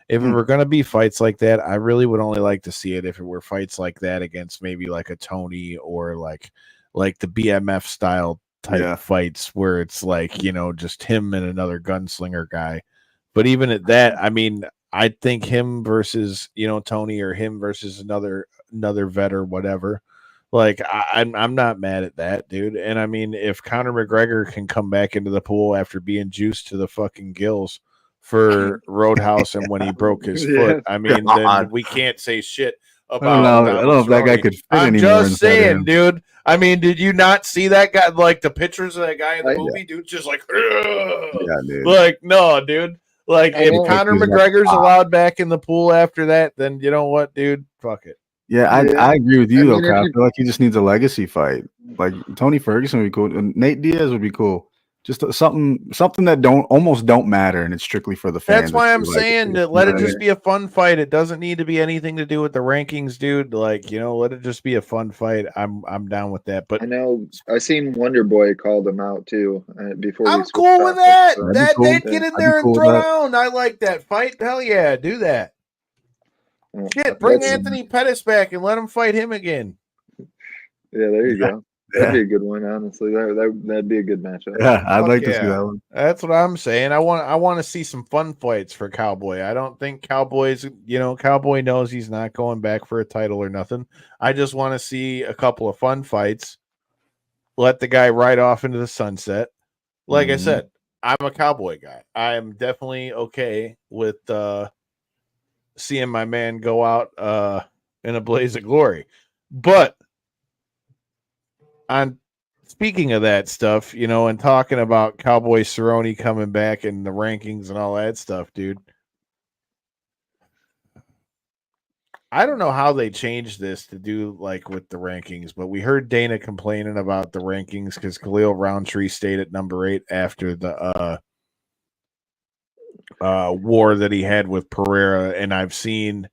If it were going to be fights like that, I really would only like to see it if it were fights like that against maybe like a Tony or like the BMF style type fights where it's just him and another gunslinger guy. But even at that, I think him versus Tony, or him versus another vet or whatever. Like I'm not mad at that, dude. And I mean, if Conor McGregor can come back into the pool after being juiced to the fucking gills for Roadhouse and when he broke his foot, I mean, then we can't say shit about. I don't know if that guy could fit I'm anymore. just saying, dude. I mean, did you not see that guy? Like the pictures of that guy in the movie, dude, just like, dude. Like, no, dude. Like, if Conor McGregor's allowed back in the pool after that, then you know what, dude? Fuck it. Yeah, I agree with you, though, Kyle. I feel like he just needs a legacy fight. Like, Tony Ferguson would be cool. And Nate Diaz would be cool. Just something that almost don't matter, and it's strictly for the fans. That's why I'm saying that let it just be a fun fight. It doesn't need to be anything to do with the rankings, dude. Like, let it just be a fun fight. I'm down with that. But I know I seen Wonder Boy called him out too before. I'm cool with that. They'd get in there and throw down. I like that fight. Hell yeah, do that. Shit, bring Anthony Pettis back and let him fight him again. Yeah, there you go. That'd be a good one, honestly. That'd be a good matchup. Yeah, I'd like to see that one. That's what I'm saying. I want to see some fun fights for Cowboy. I don't think Cowboy knows he's not going back for a title or nothing. I just want to see a couple of fun fights. Let the guy ride off into the sunset. Like I said, I'm a Cowboy guy. I am definitely okay with seeing my man go out in a blaze of glory. But on speaking of that stuff, and talking about Cowboy Cerrone coming back and the rankings and all that stuff, dude. I don't know how they changed this to do like with the rankings, but we heard Dana complaining about the rankings because Khalil Roundtree stayed at number 8 after the war that he had with Pereira, and I've seen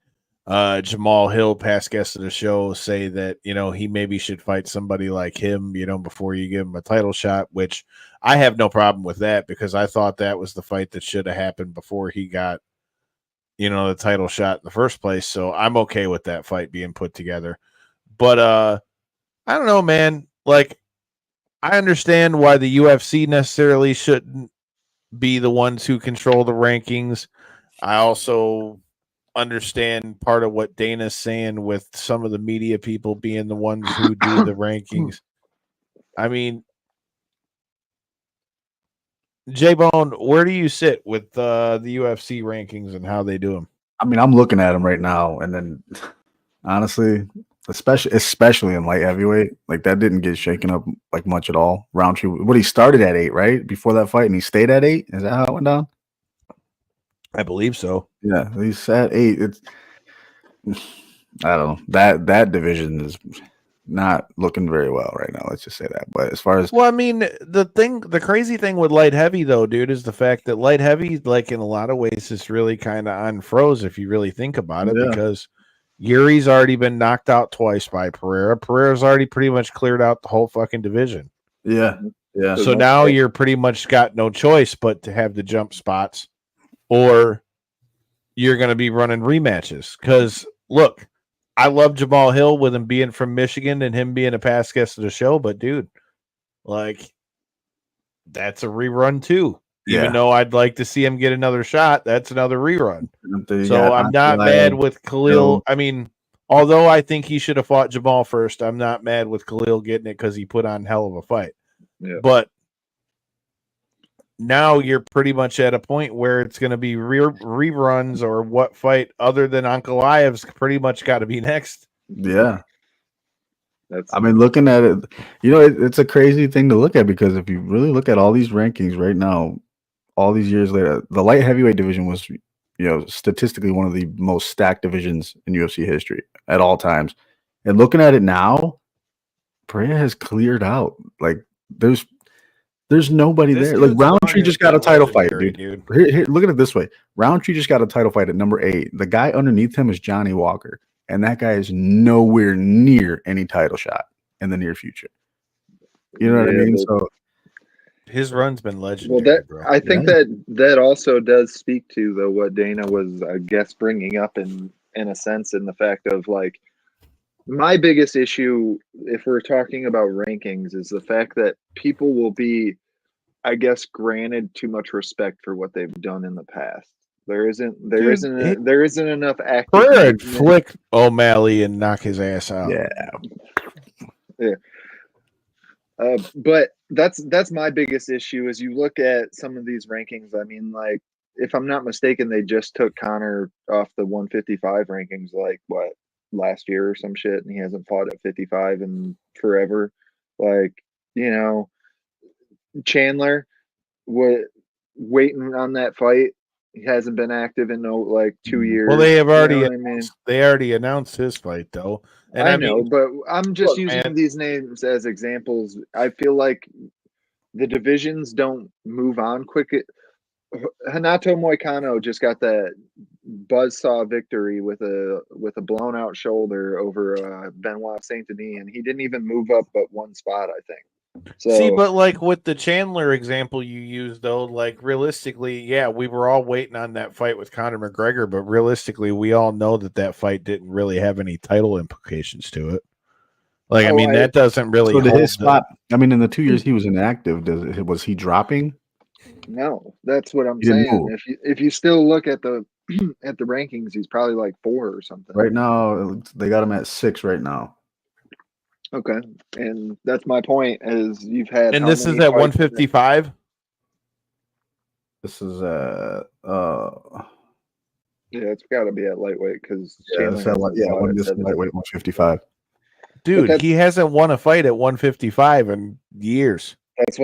Jamal Hill, past guest of the show, say that he maybe should fight somebody like him before you give him a title shot, which I have no problem with that, because I thought that was the fight that should have happened before he got the title shot in the first place. So I'm okay with that fight being put together. But I don't know, man. Like, I understand why the UFC necessarily shouldn't be the ones who control the rankings. I also understand part of what Dana's saying with some of the media people being the ones who do the rankings. I mean, J-Bone, where do you sit with the UFC rankings and how they do them? I mean, I'm looking at them right now, and then honestly, especially in light heavyweight, like that didn't get shaken up like much at all. Roundtree, what, he started at 8, right, before that fight, and he stayed at 8. Is that how it went down? I believe so. Yeah, he's at 8. I don't know. That division is not looking very well right now. Let's just say that. But as far as, well, I mean, the crazy thing with light heavy though, dude, is the fact that light heavy, like in a lot of ways, is really kind of unfroze if you really think about it, because Yuri's already been knocked out twice by Pereira. Pereira's already pretty much cleared out the whole fucking division. Yeah. So now you're pretty much got no choice but to have the jump spots, or you're going to be running rematches. Because look, I love Jamal Hill with him being from Michigan and him being a past guest of the show, but dude, like, that's a rerun too. Even though I'd like to see him get another shot, that's another rerun. So I'm not mad with Khalil. I mean, although I think he should have fought Jamal first, I'm not mad with Khalil getting it because he put on hell of a fight. Yeah. But now you're pretty much at a point where it's going to be reruns, or what fight other than Ankalaev's pretty much got to be next. Yeah. I mean, looking at it, it's a crazy thing to look at, because if you really look at all these rankings right now, all these years later, the light heavyweight division was, statistically one of the most stacked divisions in UFC history at all times. And looking at it now, Pereira has cleared out. Like, there's nobody there. Like, Roundtree just got a title fight, dude. Here, look at it this way. Roundtree just got a title fight at number 8. The guy underneath him is Johnny Walker, and that guy is nowhere near any title shot in the near future. You know what I mean? So his run's been legendary. Well, bro. I think that also does speak to, though, what Dana was, I guess, bringing up in a sense, in the fact of, like, my biggest issue, if we're talking about rankings, is the fact that people will be, I guess, granted too much respect for what they've done in the past. There isn't Dude, there isn't enough active Pereira would movement. flick O'Malley and knock his ass out. Yeah. But that's my biggest issue is you look at some of these rankings. I mean, like, if I'm not mistaken, they just took Connor off the 155 rankings, like what, last year or some shit, and he hasn't fought at 55 in forever. Like, you know, Chandler waiting on that fight. He hasn't been active in 2 years. Well, they have already You know what I mean? they already announced his fight though. And I know, mean, but I'm just look, using man. these names as examples. I feel like the divisions don't move on quick. Hanato Moicano just got that buzzsaw victory with a blown out shoulder over Benoit Saint Denis, and he didn't even move up but one spot, I think. So, see, but like with the Chandler example you used, though, like realistically, yeah, we were all waiting on that fight with Conor McGregor, but realistically, we all know that fight didn't really have any title implications to it. Like, I mean, that doesn't really. So to hold his spot, I mean, in the 2 years he was inactive, was he dropping? no, that's what I'm He didn't saying. move. If you still look at the at the rankings, he's probably like 4 or something. Right now, they got him at 6 right now. Okay, and that's my point. Is you've had And how this is many at fights- 155. This is Yeah, it's got to be at lightweight because this is lightweight 155. Dude, he hasn't won a fight at 155 in years. That's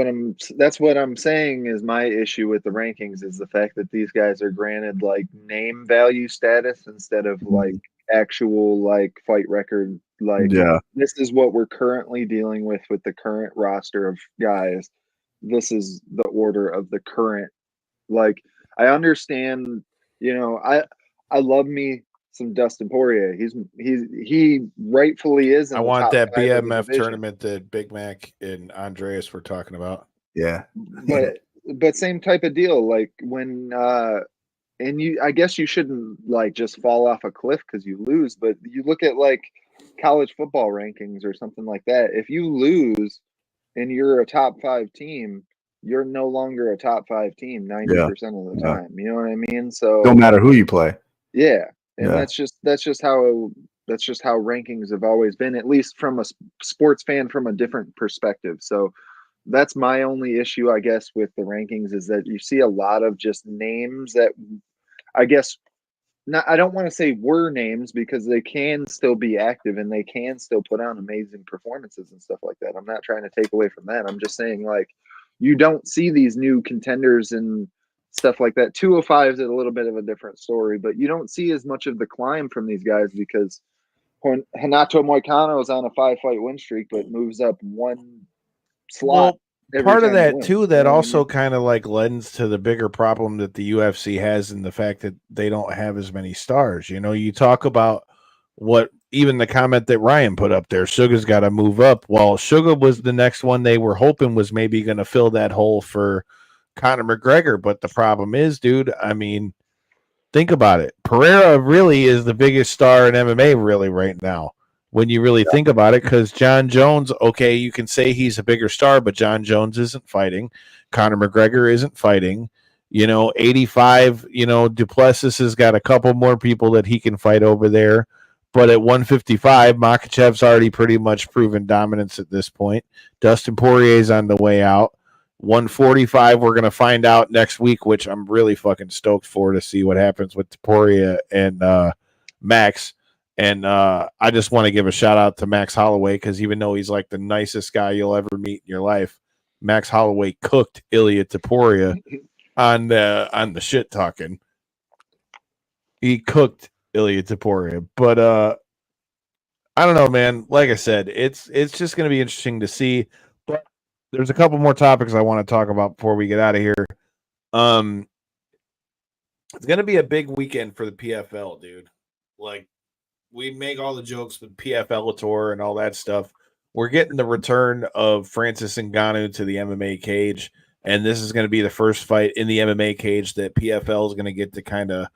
what I'm saying is my issue with the rankings is the fact that these guys are granted like name value status instead of like actual like fight record. Like, Yeah. this is what we're currently dealing with the current roster of guys. This is the order of the current. Like, I understand, you know, I love me some Dustin Poirier. He rightfully is. I want that BMF tournament that Big Mac and Andreas were talking about. Yeah. But same type of deal. Like when and I guess you shouldn't like just fall off a cliff because you lose, but you look at like college football rankings or something like that. If you lose and you're a top 5 team, you're no longer a top 5 team 90% of the time. You know what I mean? So don't matter who you play. Yeah. And that's just how rankings have always been, at least from a sports fan from a different perspective. So that's my only issue, I guess, with the rankings is that you see a lot of just names that I guess I don't want to say were names because they can still be active and they can still put on amazing performances and stuff like that. I'm not trying to take away from that. I'm just saying, like, you don't see these new contenders and stuff like that. 205 is a little bit of a different story, but you don't see as much of the climb from these guys because when Hanato Moicano is on a 5-fight win streak, but moves up one slot. Well, part of that too, that also kind of like lends to the bigger problem that the UFC has in the fact that they don't have as many stars. You know, you talk about what even the comment that Ryan put up there, Suga's got to move up. Well, Suga was the next one they were hoping was maybe going to fill that hole for Conor McGregor. But the problem is, dude, I mean, think about it. Pereira really is the biggest star in MMA really right now. When you really think about it, because John Jones, okay, you can say he's a bigger star, but John Jones isn't fighting. Conor McGregor isn't fighting. You know, 85, you know, Duplessis has got a couple more people that he can fight over there. But at 155, Makhachev's already pretty much proven dominance at this point. Dustin Poirier's on the way out. 145, we're going to find out next week, which I'm really fucking stoked for to see what happens with Poirier and Max. And I just want to give a shout out to Max Holloway because even though he's like the nicest guy you'll ever meet in your life, Max Holloway cooked Ilia Topuria on the shit talking. He cooked Ilia Topuria, but I don't know, man. Like I said, it's just going to be interesting to see. But there's a couple more topics I want to talk about before we get out of here. It's going to be a big weekend for the PFL, dude. Like, we make all the jokes with PFL tour and all that stuff. We're getting the return of Francis Ngannou to the MMA Cage, and this is going to be the first fight in the MMA Cage that PFL is going to get to kind of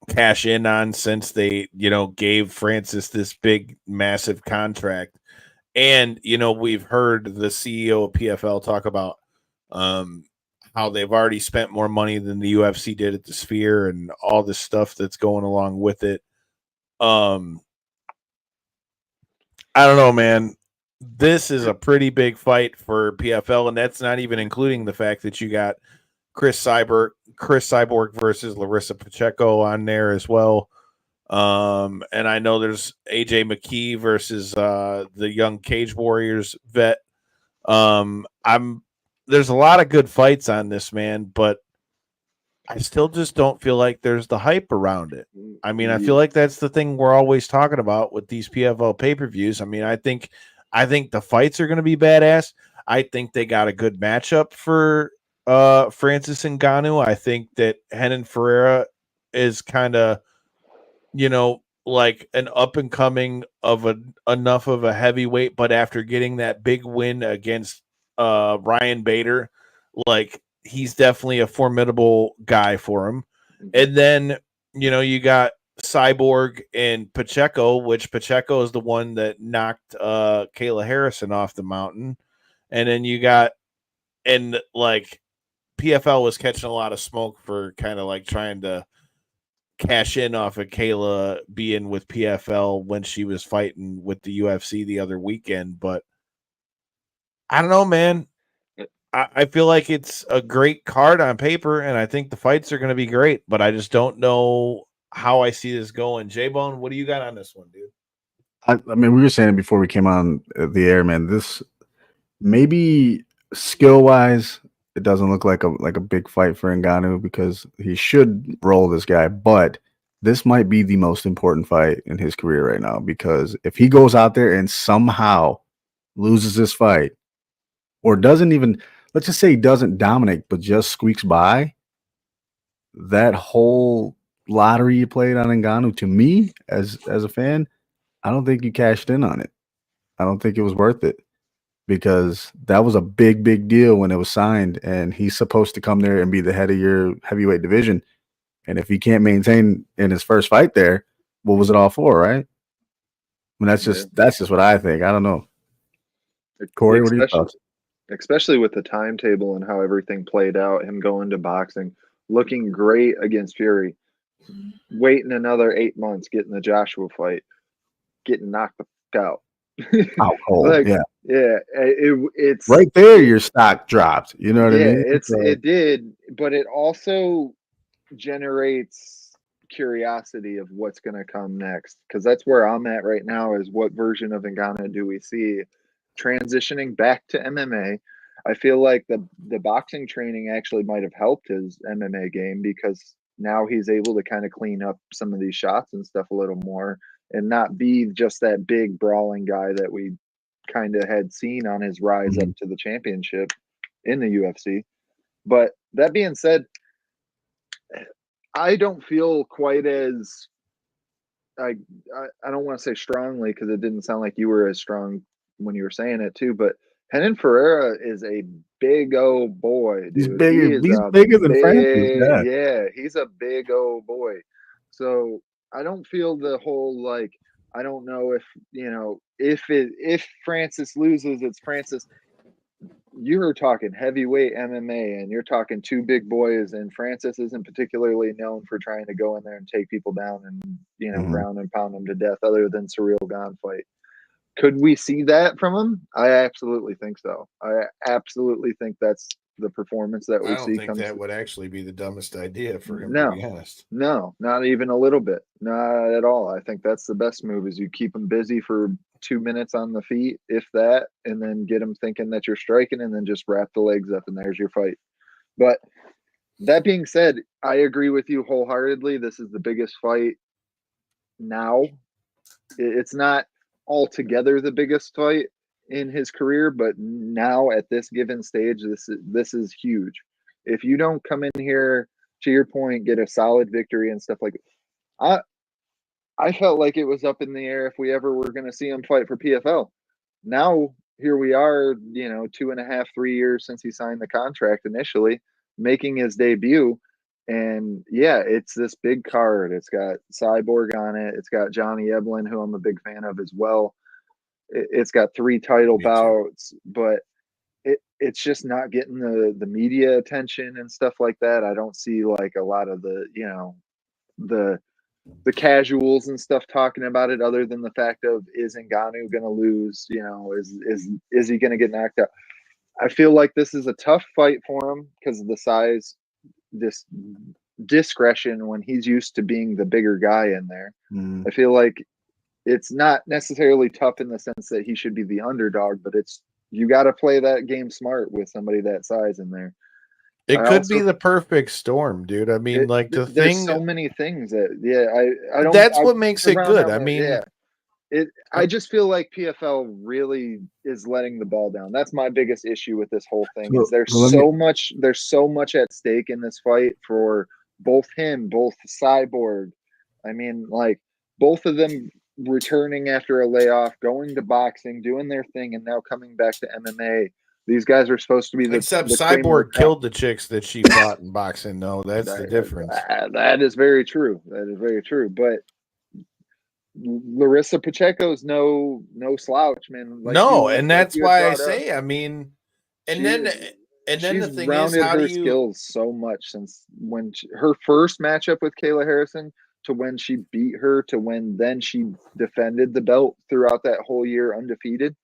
cash in on since they, you know, gave Francis this big, massive contract. And, you know, we've heard the CEO of PFL talk about how they've already spent more money than the UFC did at the Sphere and all this stuff that's going along with it. I don't know, man. This is a pretty big fight for PFL, and that's not even including the fact that you got Chris Cyborg versus Larissa Pacheco on there as well. And I know there's AJ McKee versus the young Cage Warriors vet. There's a lot of good fights on this, man, but I still just don't feel like there's the hype around it. I mean, I feel like that's the thing we're always talking about with these PFL pay-per-views. I mean, I think the fights are going to be badass. I think they got a good matchup for Francis Ngannou. I think that Renan Ferreira is kind of, like an up and coming of enough of a heavyweight, but after getting that big win against Ryan Bader, like he's definitely a formidable guy for him. And then, you got Cyborg and Pacheco, which Pacheco is the one that knocked Kayla Harrison off the mountain. And then you got, and like PFL was catching a lot of smoke for kind of like trying to cash in off of Kayla being with PFL when she was fighting with the UFC the other weekend. But I don't know, man. I feel like it's a great card on paper, and I think the fights are going to be great, but I just don't know how I see this going. J-Bone, what do you got on this one, dude? I mean, we were saying it before we came on the air, man. This maybe skill-wise, it doesn't look like a big fight for Ngannou because he should roll this guy, but this might be the most important fight in his career right now because if he goes out there and somehow loses this fight or doesn't even, let's just say he doesn't dominate but just squeaks by, that whole lottery you played on Ngannou, to me as a fan, I don't think you cashed in on it. I don't think it was worth it. Because that was a big, big deal when it was signed, and he's supposed to come there and be the head of your heavyweight division. And if he can't maintain in his first fight there, what was it all for, right? I mean, that's just what I think. I don't know. Corey, what are your thoughts? Especially with the timetable and how everything played out, him going to boxing, looking great against Fury, waiting another 8 months, getting the Joshua fight, getting knocked the fuck out. Out cold, it's right there. Your stock dropped. You know what I mean? It did, but it also generates curiosity of what's going to come next. Because that's where I'm at right now. Is what version of Ngannou do we see transitioning back to MMA? I feel like the boxing training actually might have helped his MMA game because now he's able to kind of clean up some of these shots and stuff a little more. And not be just that big brawling guy that we kind of had seen on his rise up to the championship in the UFC. But that being said, I don't feel quite as I don't want to say strongly because it didn't sound like you were as strong when you were saying it too. But Renan Ferreira is a big old boy, dude. He's bigger than Francis. Yeah, he's a big old boy. So I don't feel the whole like I don't know if Francis loses, it's Francis. You're talking heavyweight MMA, and you're talking two big boys, and Francis isn't particularly known for trying to go in there and take people down and ground and pound them to death, other than Surreal Gone fight. Could we see that from him? I absolutely think so. I absolutely think that's the performance that we see. I don't think that would actually be the dumbest idea for him, no, to be honest. No, not even a little bit. Not at all. I think that's the best move is you keep him busy for 2 minutes on the feet, if that, and then get him thinking that you're striking and then just wrap the legs up and there's your fight. But that being said, I agree with you wholeheartedly. This is the biggest fight now. It's not altogether the biggest fight in his career, but now at this given stage, this is huge. If you don't come in here, to your point, get a solid victory and stuff like that, I felt like it was up in the air if we ever were going to see him fight for PFL. Now here we are, 2.5, 3 years since he signed the contract initially, making his debut. And yeah, it's this big card. It's got Cyborg on it. It's got Johnny Eblin, who I'm a big fan of as well. It's got 3 title bouts, but it's just not getting the media attention and stuff like that. I don't see like a lot of the, the casuals and stuff talking about it, other than the fact of, is Ngannou going to lose? Is he going to get knocked out? I feel like this is a tough fight for him because of the size, this discretion when he's used to being the bigger guy in there. Mm. I feel like it's not necessarily tough in the sense that he should be the underdog, but you got to play that game smart with somebody that size in there. It could be the perfect storm, dude. I mean, there's so many things that I don't. That's what makes it good. I mean, I just feel like PFL really is letting the ball down. That's my biggest issue with this whole thing. Is there's so much at stake in this fight for both Cyborg. I mean, like both of them returning after a layoff, going to boxing, doing their thing, and now coming back to MMA. These guys are supposed to be except Cyborg killed the chicks that she fought in boxing. No, that's the difference. That is very true. That is very true. But Larissa Pacheco's no slouch, man. Like and that's why I say, I mean, then the thing is, how do you skills so much since when her first matchup with Kayla Harrison to when she beat her to when then she defended the belt throughout that whole year undefeated.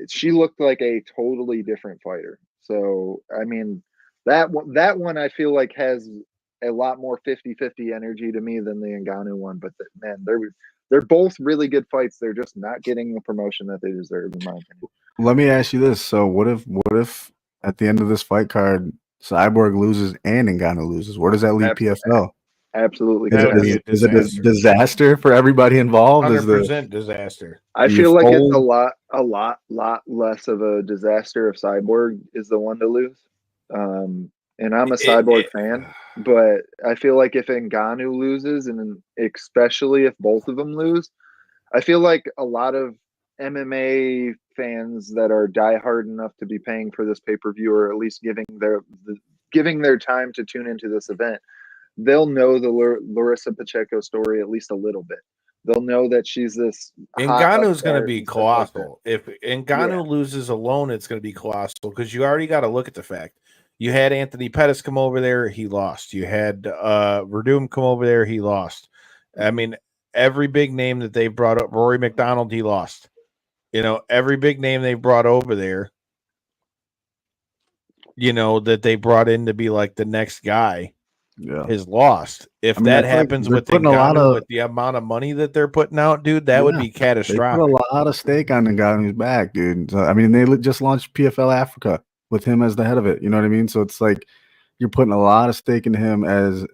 She looked like a totally different fighter. So, I mean, that one I feel like has a lot more 50-50 energy to me than the Ngannou one. But man, they're both really good fights. They're just not getting the promotion that they deserve, in my opinion. Let me ask you this: so, what if at the end of this fight card, Cyborg loses and Ngannou loses? Where does that leave PFL? Absolutely. Is it a disaster for everybody involved? 100% disaster. I feel like it's a lot less of a disaster if Cyborg is the one to lose. And I'm a Cyborg fan, but I feel like if Ngannou loses, and especially if both of them lose, I feel like a lot of MMA fans that are diehard enough to be paying for this pay-per-view, or at least giving their time to tune into this event, they'll know the Larissa Pacheco story at least a little bit. They'll know that she's this. Ngannou's going to be colossal. If Ngannou loses alone, it's going to be colossal because you already got to look at the fact. You had Anthony Pettis come over there, he lost. You had Verdum come over there, he lost. I mean, every big name that they've brought up, Rory McDonald, he lost. Every big name they brought over there, that they brought in to be like the next guy. Is lost. If that happens with with the amount of money that they're putting out, dude, that would be catastrophic. They put a lot of stake on Ngannou's back, dude. So, I mean, they just launched PFL Africa with him as the head of it. You know what I mean? So it's like you're putting a lot of stake in him as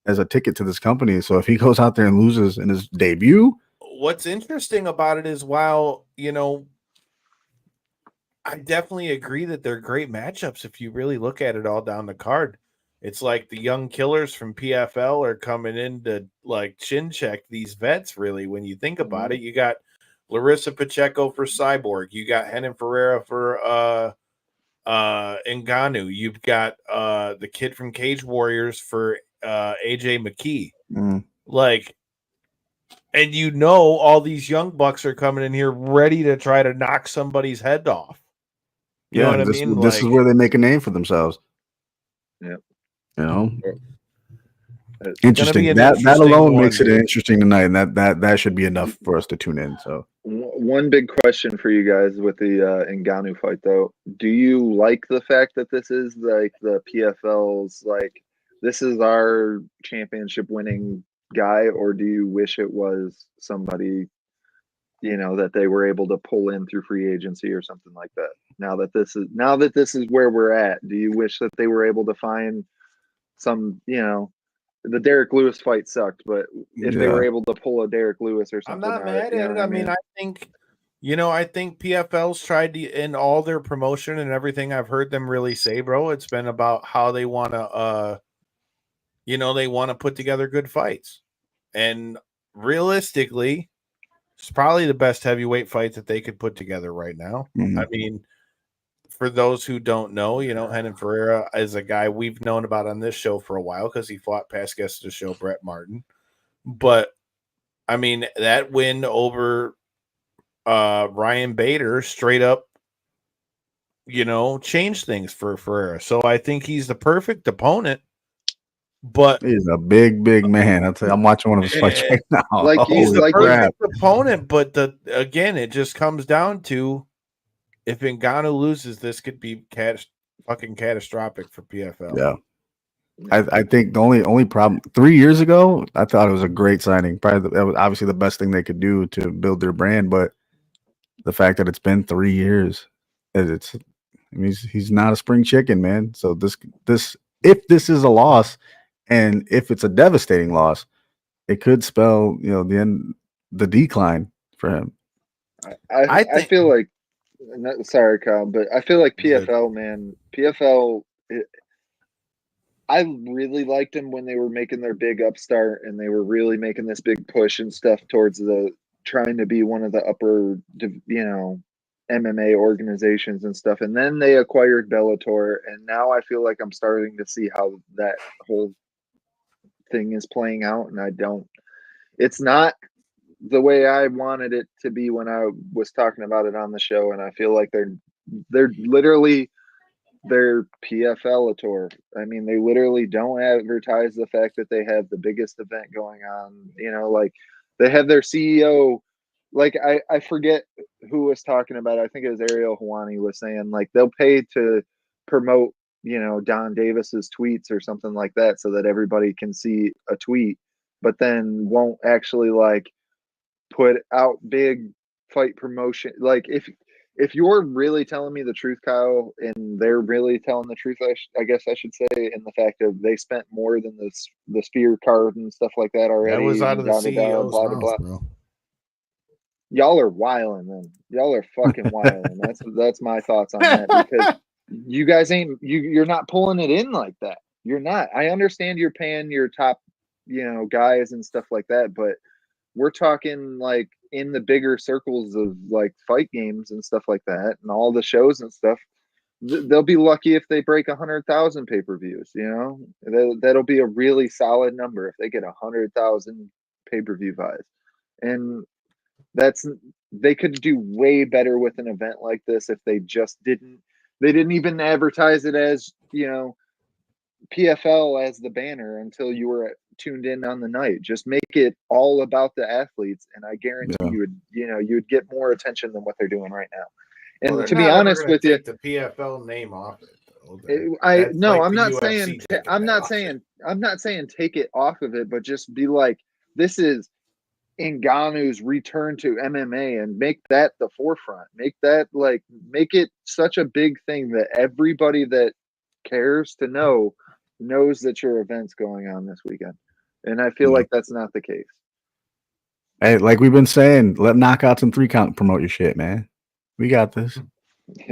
a ticket to this company. So if he goes out there and loses in his debut, what's interesting about it is, while I definitely agree that they're great matchups if you really look at it all down the card. It's like the young killers from PFL are coming in to like chin check these vets, really, when you think about it. You got Larissa Pacheco for Cyborg. You got Renan Ferreira for Ngannou. You've got the kid from Cage Warriors for AJ McKee. Like, and all these young bucks are coming in here ready to try to knock somebody's head off. You know what I mean? This is where they make a name for themselves. Yeah. Interesting. That alone makes it interesting tonight, and that should be enough for us to tune in. So, one big question for you guys with the Ngannou fight, though: do you like the fact that this is like the PFL's like this is our championship-winning guy, or do you wish it was somebody that they were able to pull in through free agency or something like that? Now that this is where we're at, do you wish that they were able to find some, the Derek Lewis fight sucked, but if they were able to pull a Derek Lewis or something, I'm not mad at it. I mean, I think PFL's tried to, in all their promotion and everything I've heard them really say, bro, it's been about how they want to, they want to put together good fights. And realistically, it's probably the best heavyweight fight that they could put together right now. I mean, for those who don't know, Renan Ferreira is a guy we've known about on this show for a while because he fought past guest of the show, Brett Martin. But, I mean, that win over Ryan Bader straight up, change things for Ferreira. So I think he's the perfect opponent. But he's a big man. I'll tell you, I'm watching one of his fights right now. Like he's Holy like crap. perfect opponent. But it just comes down to if Ngannou loses, this could be fucking catastrophic for PFL. Yeah. I think the only problem 3 years ago, I thought it was a great signing. Probably that was obviously the best thing they could do to build their brand, but the fact that it's been 3 years, he's not a spring chicken, man. So if this is a loss, and if it's a devastating loss, it could spell the decline for him. I feel like, sorry, Kyle, but I feel like PFL, man, PFL. I really liked them when they were making their big upstart and they were really making this big push and stuff towards trying to be one of the upper, MMA organizations and stuff. And then they acquired Bellator, and now I feel like I'm starting to see how that whole thing is playing out. And it's not the way I wanted it to be when I was talking about it on the show. And I feel like they're literally, they're PFL-ator. I mean, they literally don't advertise the fact that they have the biggest event going on. Like they have their CEO. Like I forget who was talking about it. I think it was Ariel Hawani was saying like they'll pay to promote, Don Davis's tweets or something like that so that everybody can see a tweet, but then won't actually like put out big fight promotion. Like if you're really telling me the truth, Kyle, and they're really telling the truth, I guess I should say, in the fact of they spent more than the Sphere card and stuff like that already. That was out of the CEO's blah, mouth, blah, blah. bro. Y'all are wilding, then. Y'all are fucking wilding. That's my thoughts on that, because you guys you're not pulling it in like that. You're not. I understand you're paying your top, guys and stuff like that, but we're talking like in the bigger circles of like fight games and stuff like that, and all the shows and stuff. They'll be lucky if they break 100,000 pay-per-views. That'll be a really solid number if they get 100,000 pay-per-view buys, and they could do way better with an event like this if they just didn't even advertise it as PFL as the banner until you were tuned in on the night. Just make it all about the athletes, and I guarantee you would get more attention than what they're doing right now. And to be honest with you, the PFL name off it. I'm not saying take it off of it, but just be like, this is Ngannou's return to MMA, and make that the forefront. Make it such a big thing that everybody that cares to knows that your event's going on this weekend. And I feel like that's not the case. Hey, like we've been saying, let Knockouts and 3 Count promote your shit, man. We got this.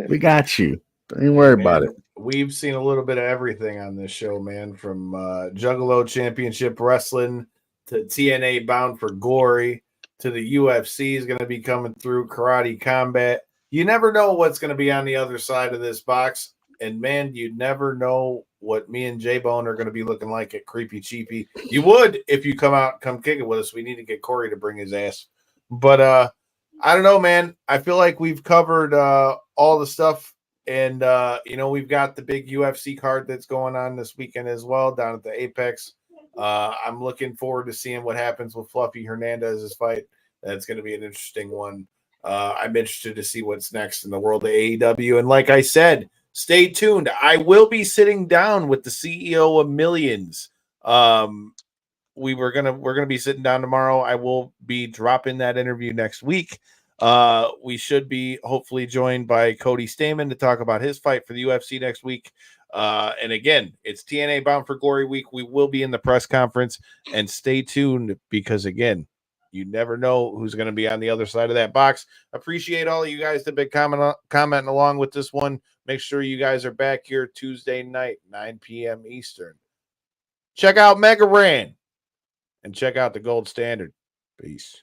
We got you. Don't even worry about it. We've seen a little bit of everything on this show, man, from Juggalo Championship Wrestling to TNA Bound for Glory to the UFC is going to be coming through, Karate Combat. You never know what's going to be on the other side of this box. And, man, you never know what me and J-Bone are going to be looking like at Creepy Cheapy. You would if you come kick it with us. We need to get Corey to bring his ass. But I don't know, man. I feel like we've covered all the stuff. And, we've got the big UFC card that's going on this weekend as well down at the Apex. I'm looking forward to seeing what happens with Fluffy Hernandez's fight. That's going to be an interesting one. I'm interested to see what's next in the world of AEW. And like I said, stay tuned. I will be sitting down with the CEO of Millions. We're gonna be sitting down tomorrow. I will be dropping that interview next week. We should be hopefully joined by Cody Stamen to talk about his fight for the UFC next week. And again, it's TNA Bound for Glory week. We will be in the press conference, and stay tuned because again, you never know who's going to be on the other side of that box. Appreciate all of you guys that have been commenting along with this one. Make sure you guys are back here Tuesday night, 9 p.m. Eastern. Check out Mega Brand and check out the Gold Standard. Peace.